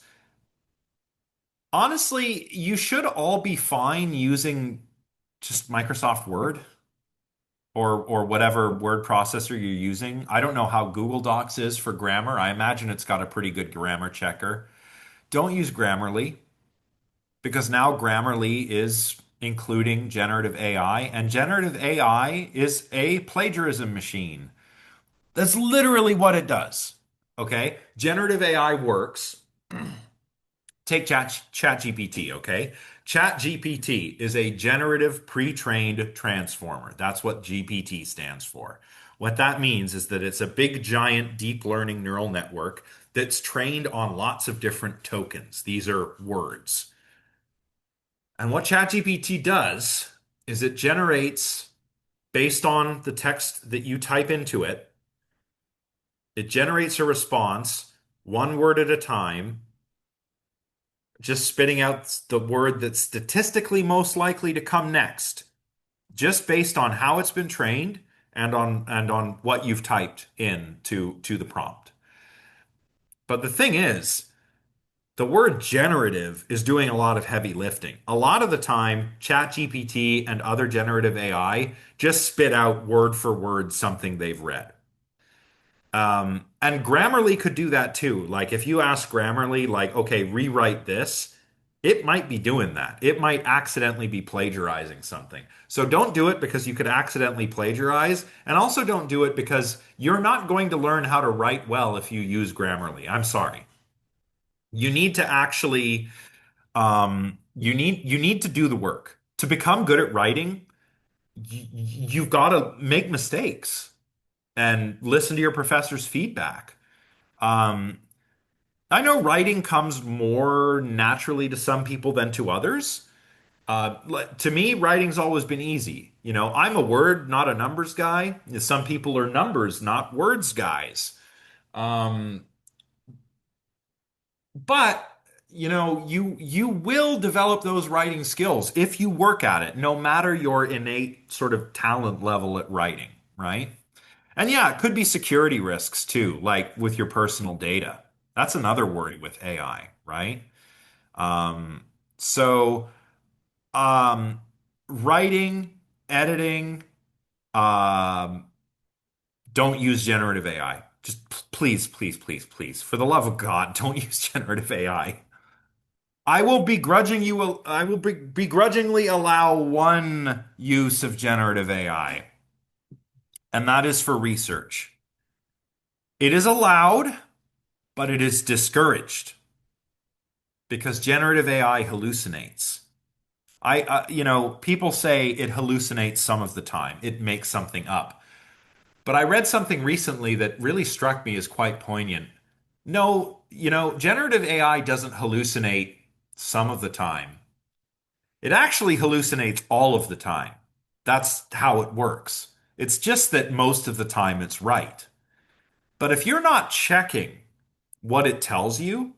Honestly, you should all be fine using just Microsoft Word or whatever word processor you're using. I don't know how Google Docs is for grammar. I imagine it's got a pretty good grammar checker. Don't use Grammarly, because now Grammarly is including generative AI, and generative AI is a plagiarism machine. That's literally what it does. Okay? Generative AI works. Take ChatGPT, okay? ChatGPT is a generative pre-trained transformer. That's what GPT stands for. What that means is that it's a big, giant, deep learning neural network that's trained on lots of different tokens. These are words. And what ChatGPT does is it generates, based on the text that you type into it, it generates a response one word at a time, just spitting out the word that's statistically most likely to come next, just based on how it's been trained and on what you've typed in to the prompt. But the thing is, the word generative is doing a lot of heavy lifting. A lot of the time, ChatGPT and other generative AI just spit out word for word something they've read. And Grammarly could do that too. Like if you ask Grammarly, like, okay, rewrite this, it might be doing that. It might accidentally be plagiarizing something. So don't do it because you could accidentally plagiarize. And also don't do it because you're not going to learn how to write well if you use Grammarly. I'm sorry. You need to actually you need to do the work. To become good at writing, you've got to make mistakes and listen to your professor's feedback. Um, I know writing comes more naturally to some people than to others. To me, writing's always been easy. I'm a word, not a numbers guy. Some people are numbers, not words guys. Um, but you will develop those writing skills if you work at it, no matter your innate sort of talent level at writing, right? And yeah, it could be security risks too, like with your personal data. That's another worry with AI, right? Um, so um, writing, editing, um, don't use generative AI. Just please, please, please, please, for the love of God, don't use generative AI. I will begrudgingly allow one use of generative AI, and that is for research. It is allowed, but it is discouraged because generative AI hallucinates. People say it hallucinates some of the time. It makes something up. But I read something recently that really struck me as quite poignant. No, generative AI doesn't hallucinate some of the time. It actually hallucinates all of the time. That's how it works. It's just that most of the time it's right. But if you're not checking what it tells you,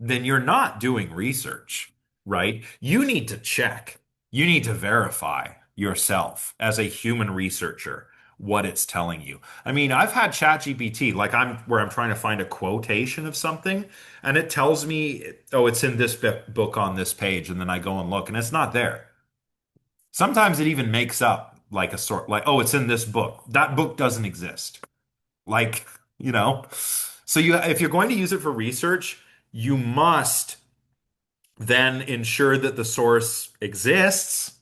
then you're not doing research, right? You need to check. You need to verify yourself as a human researcher. what it's telling you. I mean, I've had ChatGPT, like I'm trying to find a quotation of something, and it tells me, oh, it's in this book on this page, and then I go and look, and it's not there. Sometimes it even makes up like a sort, like, oh, it's in this book. That book doesn't exist. Like, you know. So if you're going to use it for research, you must then ensure that the source exists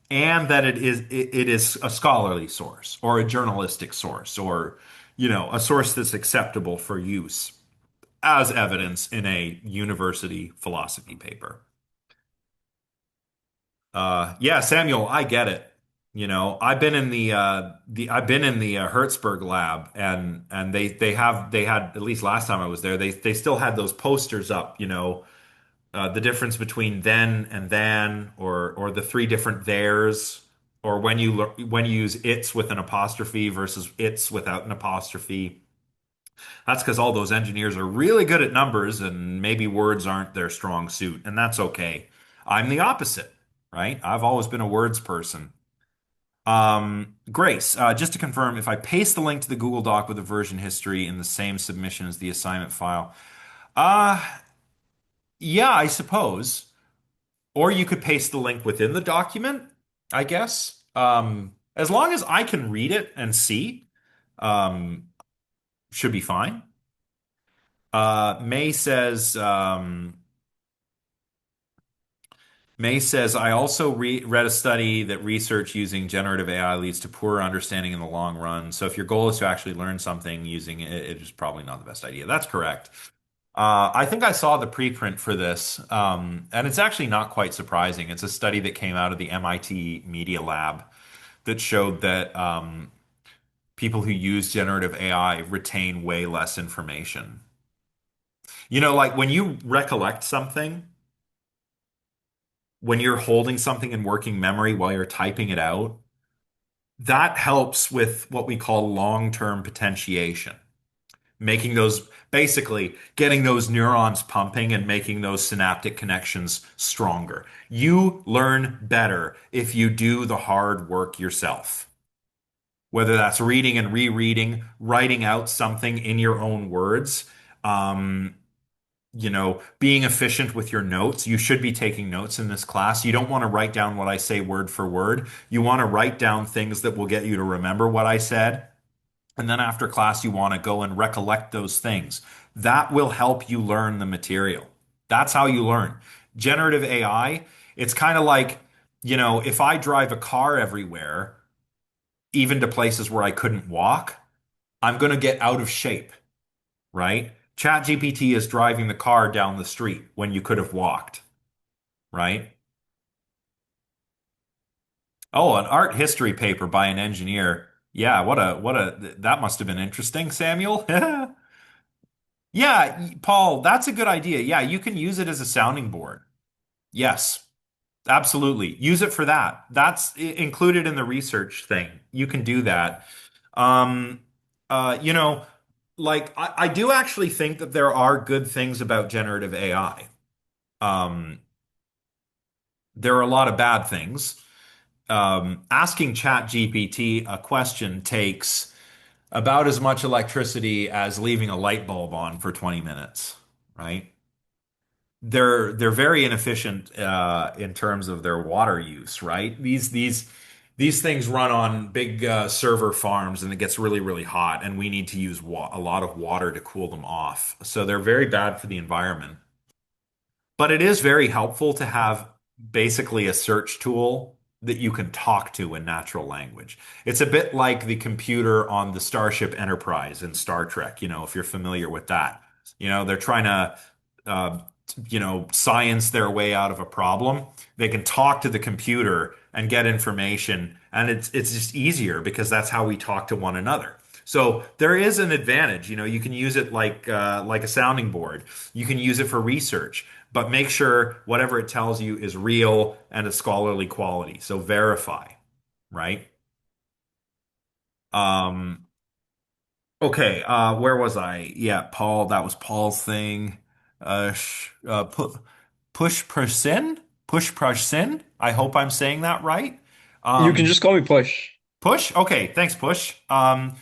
and that it is a scholarly source or a journalistic source or a source that's acceptable for use as evidence in a university philosophy paper. Yeah, Samuel, I get it. I've been in the Hertzberg lab, and they had, at least last time I was there, they still had those posters up, the difference between then and than, or the three different theirs, or when you use its with an apostrophe versus its without an apostrophe. That's because all those engineers are really good at numbers, and maybe words aren't their strong suit, and that's okay. I'm the opposite, right? I've always been a words person. Grace, just to confirm, if I paste the link to the Google Doc with the version history in the same submission as the assignment file, uh, yeah, I suppose. Or you could paste the link within the document, I guess. As long as I can read it and see, um, should be fine. May says, I also read a study that research using generative AI leads to poorer understanding in the long run. So if your goal is to actually learn something using it, it is probably not the best idea. That's correct. I think I saw the preprint for this, and it's actually not quite surprising. It's a study that came out of the MIT Media Lab that showed that people who use generative AI retain way less information. Like when you recollect something, when you're holding something in working memory while you're typing it out, that helps with what we call long-term potentiation. Making those basically getting those neurons pumping and making those synaptic connections stronger. You learn better if you do the hard work yourself. Whether that's reading and rereading, writing out something in your own words, um, being efficient with your notes. You should be taking notes in this class. You don't want to write down what I say word for word. You want to write down things that will get you to remember what I said. And then after class, you want to go and recollect those things. That will help you learn the material. That's how you learn. Generative AI, it's kind of like, if I drive a car everywhere, even to places where I couldn't walk, I'm going to get out of shape, right? ChatGPT is driving the car down the street when you could have walked, right? Oh, an art history paper by an engineer. Yeah, that must have been interesting, Samuel. Yeah, Paul, that's a good idea. Yeah, you can use it as a sounding board. Yes, absolutely. Use it for that. That's included in the research thing. You can do that. Um, uh, you know, like I do actually think that there are good things about generative AI. Um, there are a lot of bad things. Asking ChatGPT a question takes about as much electricity as leaving a light bulb on for 20 minutes, right? They're very inefficient in terms of their water use, right? These things run on big server farms, and it gets really really hot, and we need to use a lot of water to cool them off. So they're very bad for the environment. But it is very helpful to have basically a search tool that you can talk to in natural language. It's a bit like the computer on the Starship Enterprise in Star Trek, if you're familiar with that. They're trying to, uh, science their way out of a problem. They can talk to the computer and get information, and it's just easier because that's how we talk to one another. So there is an advantage. You can use it like a sounding board. You can use it for research, but make sure whatever it tells you is real and of scholarly quality. So verify, right? Um, okay, where was I? Yeah, Paul, that was Paul's thing. Pu push persin? Push persin? I hope I'm saying that right. You can Um, just call me Push. Push? Okay, thanks, Push.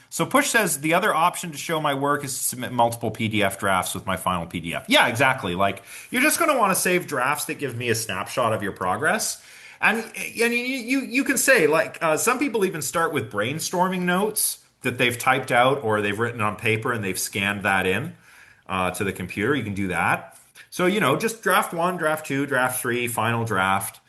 So Push says the other option to show my work is to submit multiple PDF drafts with my final PDF. Yeah, exactly. Like you're just going to want to save drafts that give me a snapshot of your progress. And you can say like some people even start with brainstorming notes that they've typed out or they've written on paper and they've scanned that in to the computer. You can do that. So, just draft one, draft two, draft three, final draft.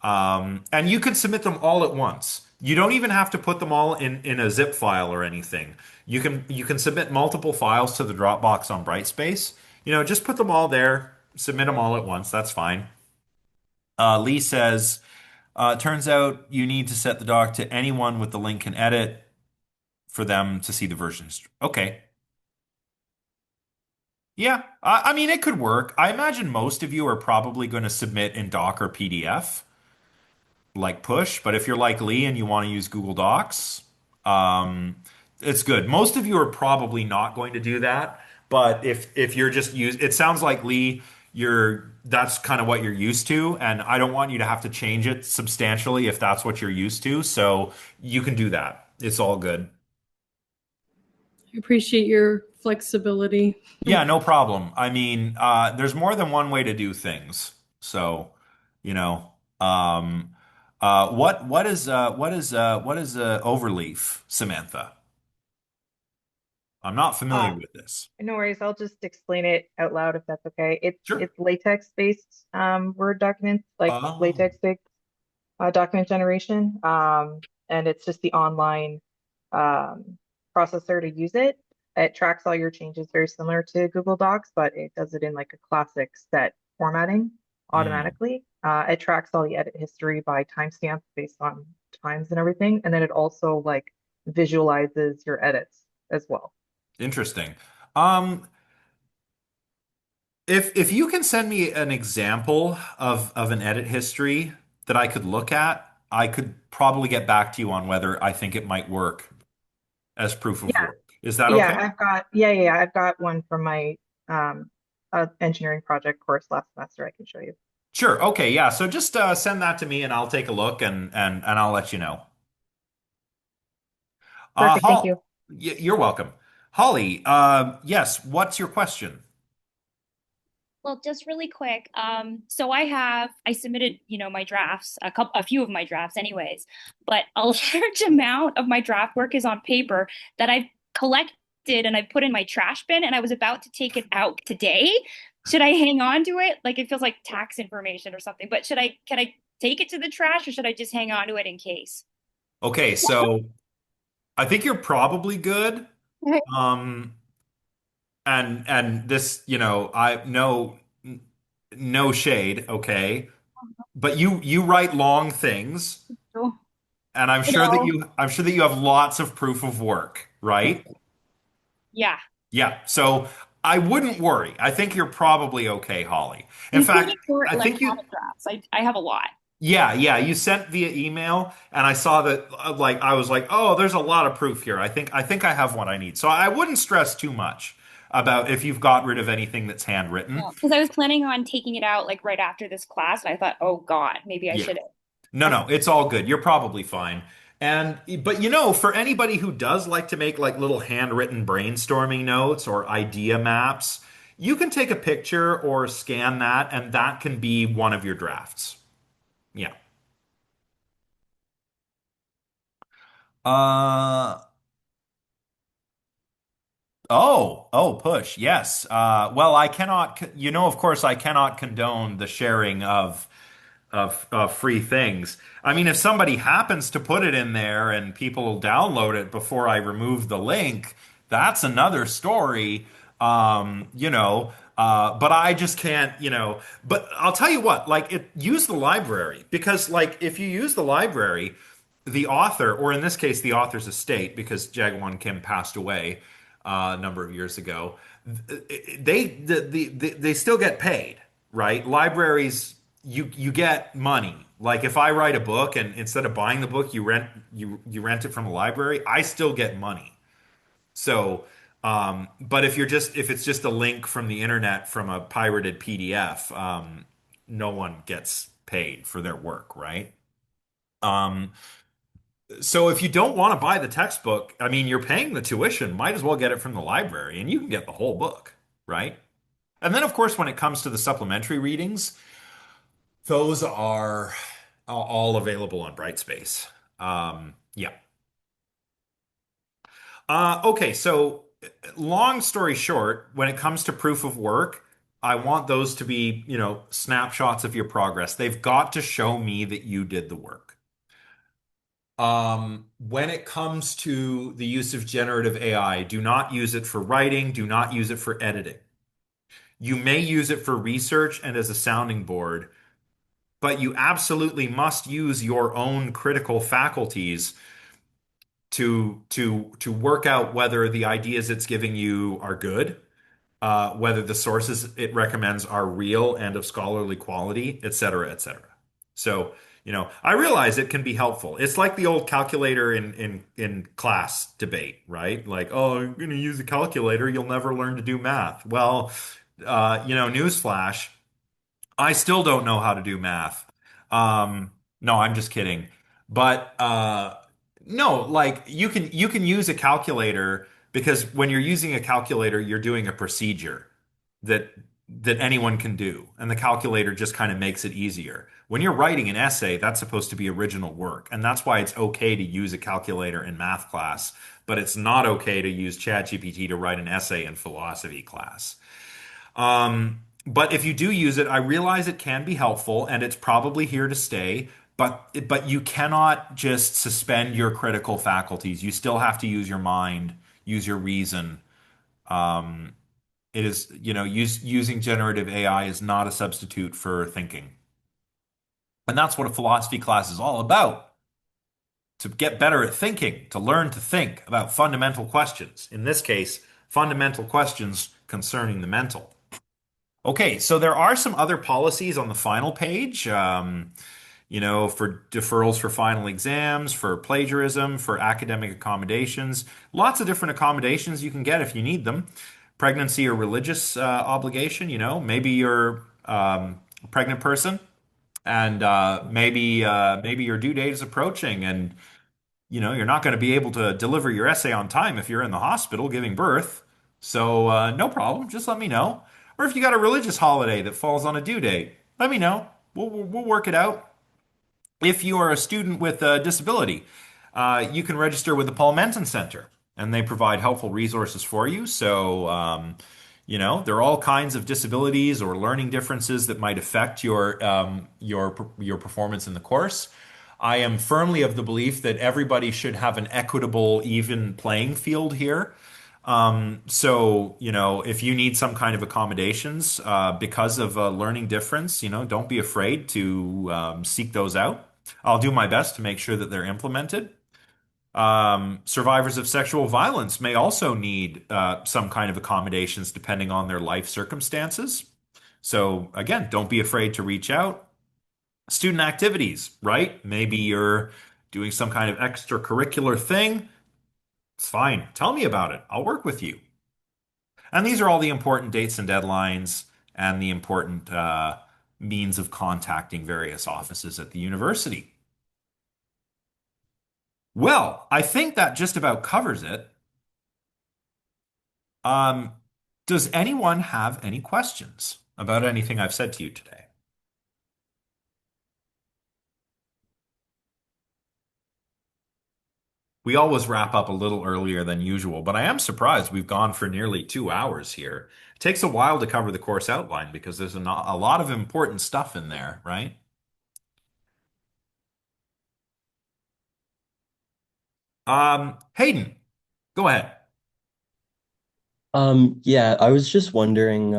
And you can submit them all at once. You don't even have to put them all in a zip file or anything. You can submit multiple files to the Dropbox on Brightspace. Just put them all there, submit them all at once. That's fine. Lee says, turns out you need to set the doc to anyone with the link can edit for them to see the version history. Okay. Yeah, I mean, it could work. I imagine most of you are probably going to submit in doc or PDF. Like Push, but if you're like Lee and you want to use Google Docs, um, it's good. Most of you are probably not going to do that, but if you're just it sounds like Lee, that's kind of what you're used to, and I don't want you to have to change it substantially if that's what you're used to. So you can do that. It's all good. I appreciate your flexibility. Yeah, no problem. I mean, there's more than one way to do things. So, you know, um, what is overleaf, Samantha? I'm not familiar Uh, with this. no worries. I'll just explain it out loud if that's okay. It's Sure. it's latex-based Word documents, like Oh. latex-based document generation. And it's just the online um, processor to use it. It tracks all your changes very similar to Google Docs, but it does it in like a classic set formatting Hmm. automatically. It tracks all the edit history by timestamp based on times and everything. And then it also like visualizes your edits as well. Interesting. Um, if you can send me an example of an edit history that I could look at, I could probably get back to you on whether I think it might work as proof of Yeah, work. Is that yeah, okay? yeah, I've got one from my um engineering project course last semester I can show you. Sure. Okay. Yeah. So just send that to me and I'll take a look and I'll let you know. Perfect, thank you. Hall, you're welcome. Holly, yes, what's your question? Well, just really quick. So I submitted, my drafts, a few of my drafts anyways, but a large amount of my draft work is on paper that I've collected and I put in my trash bin and I was about to take it out today. Should I hang on to it? Like it feels like tax information or something, but can I take it to the trash or should I just hang on to it in case? Okay, so I think you're probably good. Um, and this, I no shade, okay, but you write long things, Oh, and I'm I sure that know. you have lots of proof of work, right? Yeah. Yeah. So I wouldn't worry. I think you're probably okay, Holly. In I'm fact, pretty sure I think you electronic drafts. I have a lot. Yeah, yeah. You sent via email, and I saw that. Like, I was like, "Oh, there's a lot of proof here. I think I have what I need." So I wouldn't stress too much about if you've got rid of anything that's handwritten. Because I was planning on taking it out like right after this class, and I thought, oh God, maybe I Yeah. shouldn't. No, no, it's all good. You're probably fine. And but for anybody who does like to make like little handwritten brainstorming notes or idea maps, you can take a picture or scan that, and that can be one of your drafts. Yeah. Uh, oh, push. Yes. Well, I cannot, of course, I cannot condone the sharing of free things. I mean, if somebody happens to put it in there and people download it before I remove the link, that's another story. But I just can't, but I'll tell you what, like use the library because like if you use the library, the author, or in this case, the author's estate, because Jagwan Kim passed away a number of years ago, they still get paid, right? Libraries, you get money. Like if I write a book and instead of buying the book, you rent it from a library, I still get money. So, but if it's just a link from the internet from a pirated PDF, no one gets paid for their work, right? Um, So if you don't want to buy the textbook, I mean, you're paying the tuition, might as well get it from the library and you can get the whole book, right? And then, of course, when it comes to the supplementary readings, those are all available on Brightspace. Yeah. Okay, so long story short, when it comes to proof of work, I want those to be, snapshots of your progress. They've got to show me that you did the work. When it comes to the use of generative AI, do not use it for writing, do not use it for editing. You may use it for research and as a sounding board, but you absolutely must use your own critical faculties to work out whether the ideas it's giving you are good, whether the sources it recommends are real and of scholarly quality, et cetera, et cetera. So, I realize it can be helpful. It's like the old calculator in class debate, right? Like, oh, you're going to use a calculator, you'll never learn to do math. Well, newsflash, I still don't know how to do math. No, I'm just kidding. But no, like you can use a calculator because when you're using a calculator, you're doing a procedure that that anyone can do, and the calculator just kind of makes it easier. When you're writing an essay, that's supposed to be original work, and that's why it's okay to use a calculator in math class, but it's not okay to use ChatGPT to write an essay in philosophy class. But if you do use it, I realize it can be helpful and it's probably here to stay. But you cannot just suspend your critical faculties. You still have to use your mind, use your reason. It is, using generative AI is not a substitute for thinking. And that's what a philosophy class is all about. To get better at thinking, to learn to think about fundamental questions. In this case, fundamental questions concerning the mental. Okay, so there are some other policies on the final page, for deferrals for final exams, for plagiarism, for academic accommodations. Lots of different accommodations you can get if you need them. Pregnancy or religious obligation, maybe you're a pregnant person and maybe your due date is approaching and you're not going to be able to deliver your essay on time if you're in the hospital giving birth. So, no problem. Just let me know. Or if you got a religious holiday that falls on a due date, let me know. We'll work it out. If you are a student with a disability, you can register with the Paul Menton Center, and they provide helpful resources for you. So, there are all kinds of disabilities or learning differences that might affect your performance in the course. I am firmly of the belief that everybody should have an equitable, even playing field here. So, if you need some kind of accommodations because of a learning difference, don't be afraid to seek those out. I'll do my best to make sure that they're implemented. Survivors of sexual violence may also need some kind of accommodations depending on their life circumstances. So, again, don't be afraid to reach out. Student activities, right? Maybe you're doing some kind of extracurricular thing. It's fine. Tell me about it. I'll work with you. And these are all the important dates and deadlines and the important means of contacting various offices at the university. Well, I think that just about covers it. Um, does anyone have any questions about anything I've said to you today? We always wrap up a little earlier than usual, but I am surprised we've gone for nearly 2 hours here. It takes a while to cover the course outline because there's a lot of important stuff in there, right? Hayden, go ahead. Yeah, I was just wondering,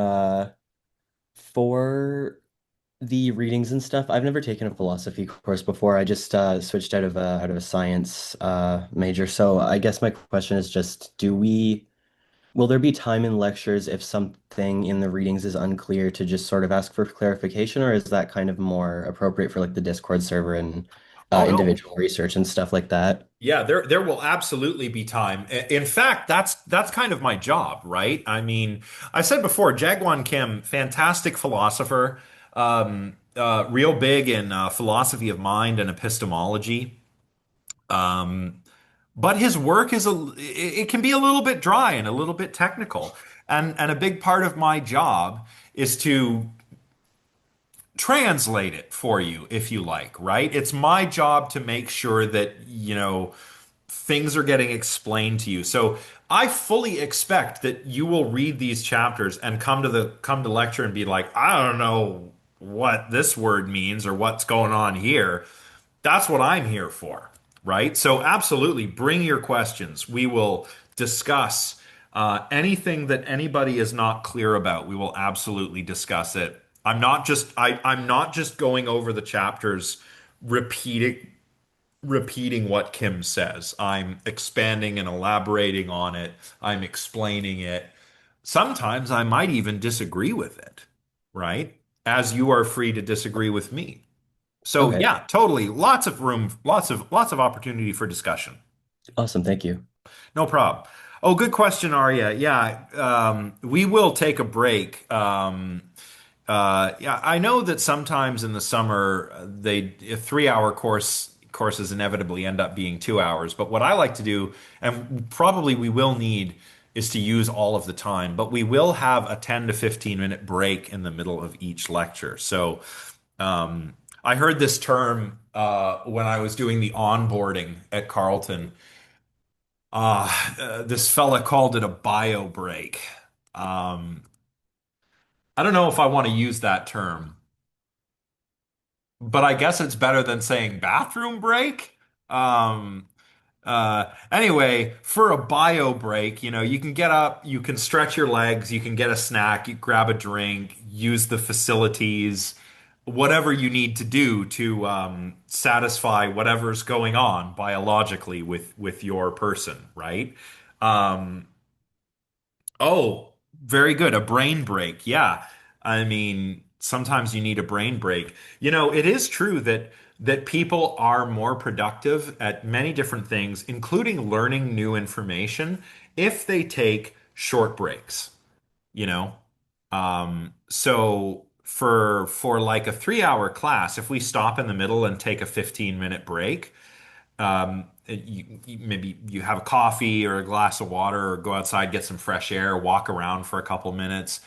for the readings and stuff, I've never taken a philosophy course before. I just switched out of a science major. So I guess my question is just, will there be time in lectures if something in the readings is unclear to just sort of ask for clarification, or is that kind of more appropriate for like the Discord server and Oh no. individual research and stuff like that? Yeah, there will absolutely be time. In fact, that's kind of my job, right? I mean, I said before, Jagwan Kim, fantastic philosopher, real big in philosophy of mind and epistemology. Um, but his work is it can be a little bit dry and a little bit technical. And a big part of my job is to translate it for you if you like, right? It's my job to make sure that, things are getting explained to you. So I fully expect that you will read these chapters and come to lecture and be like, I don't know what this word means or what's going on here. That's what I'm here for, right? So absolutely bring your questions. We will discuss anything that anybody is not clear about. We will absolutely discuss it. I'm not just going over the chapters repeating repeating what Kim says. I'm expanding and elaborating on it. I'm explaining it. Sometimes I might even disagree with it, right? As you are free to disagree with me. So Okay, yeah, totally. Lots of room, lots of opportunity for discussion. awesome. Thank you. No problem. Oh, good question, Arya. Yeah, we will take a break. Yeah, I know that sometimes in the summer a 3 hour courses inevitably end up being 2 hours. But what I like to do, and probably we will need, is to use all of the time. But we will have a 10 to 15 minute break in the middle of each lecture. So I heard this term when I was doing the onboarding at Carleton. This fella called it a bio break. Um, I don't know if I want to use that term, but I guess it's better than saying bathroom break. Um, anyway, for a bio break, you can get up, you can stretch your legs, you can get a snack, you grab a drink, use the facilities, whatever you need to do to satisfy whatever's going on biologically with your person, right? Um, Oh, very good. A brain break. Yeah. I mean, sometimes you need a brain break. It is true that people are more productive at many different things, including learning new information, if they take short breaks, you know? So for like a 3 hour class, if we stop in the middle and take a 15-minute break, maybe you have a coffee or a glass of water or go outside, get some fresh air, walk around for a couple minutes.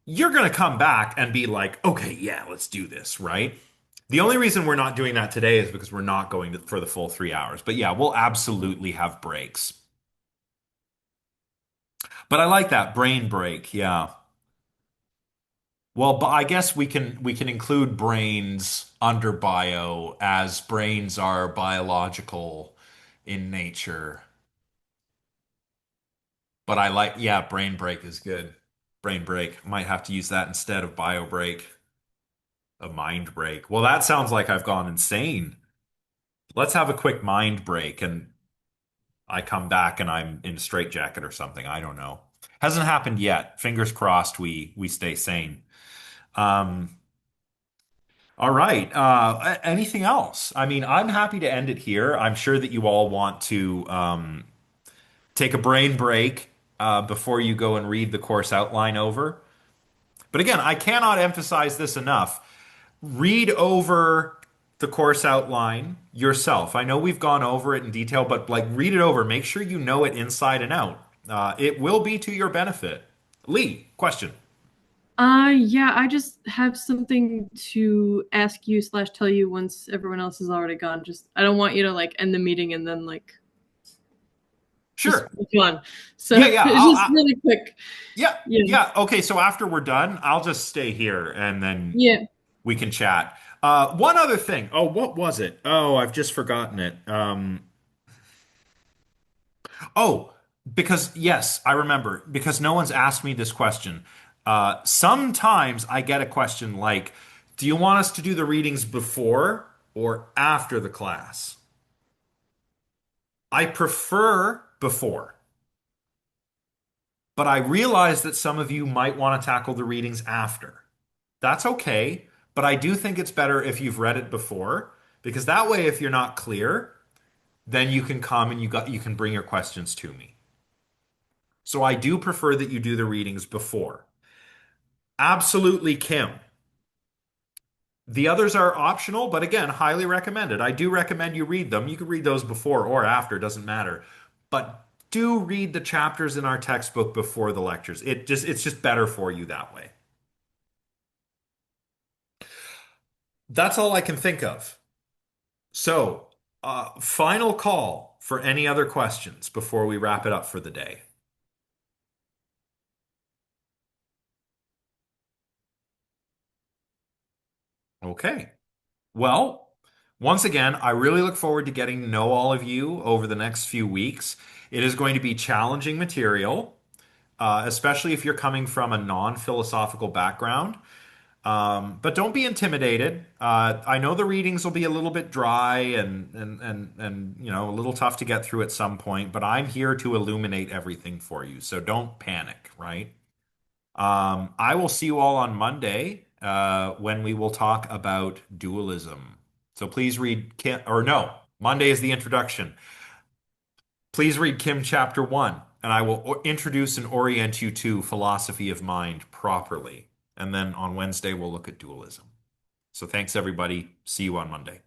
You're going to come back and be like, okay, yeah, let's do this, right? The only reason we're not doing that today is because we're not going for the full 3 hours. But yeah, we'll absolutely have breaks. But I like that brain break. Yeah. Well, but I guess we can include brains under bio as brains are biological in nature. But I like, yeah, brain break is good. Brain break. Might have to use that instead of bio break. A mind break. Well, that sounds like I've gone insane. Let's have a quick mind break and I come back and I'm in a straitjacket or something. I don't know. Hasn't happened yet. Fingers crossed we stay sane. Um, all right. Anything else? I mean, I'm happy to end it here. I'm sure that you all want to take a brain break before you go and read the course outline over. But again, I cannot emphasize this enough. Read over the course outline yourself. I know we've gone over it in detail, but like read it over. Make sure you know it inside and out. It will be to your benefit. Lee, question. Yeah, I just have something to ask you slash tell you once everyone else is already gone. Just I don't want you to like end the meeting and then like just Sure. move on. So Yeah, yeah. it's just really quick. Yeah, Yeah. yeah. Okay, so after we're done, I'll just stay here and then Yeah. we can chat. One other thing. Oh, what was it? Oh, I've just forgotten it. Oh, because yes, I remember because no one's asked me this question. Sometimes I get a question like, "Do you want us to do the readings before or after the class?" I prefer before, but I realize that some of you might want to tackle the readings after. That's okay, but I do think it's better if you've read it before because that way, if you're not clear, then you can come and you can bring your questions to me. So I do prefer that you do the readings before. Absolutely, Kim. The others are optional, but again, highly recommended. I do recommend you read them. You can read those before or after, doesn't matter. But do read the chapters in our textbook before the lectures. It's just better for you that way. That's all I can think of. So, final call for any other questions before we wrap it up for the day. Okay. Well, once again, I really look forward to getting to know all of you over the next few weeks. It is going to be challenging material, especially if you're coming from a non-philosophical background. But don't be intimidated. I know the readings will be a little bit dry and a little tough to get through at some point, but I'm here to illuminate everything for you. So don't panic, right? I will see you all on Monday when we will talk about dualism. So please read Kim, or no, Monday is the introduction. Please read Kim chapter 1, and I will introduce and orient you to philosophy of mind properly. And then on Wednesday, we'll look at dualism. So thanks, everybody. See you on Monday.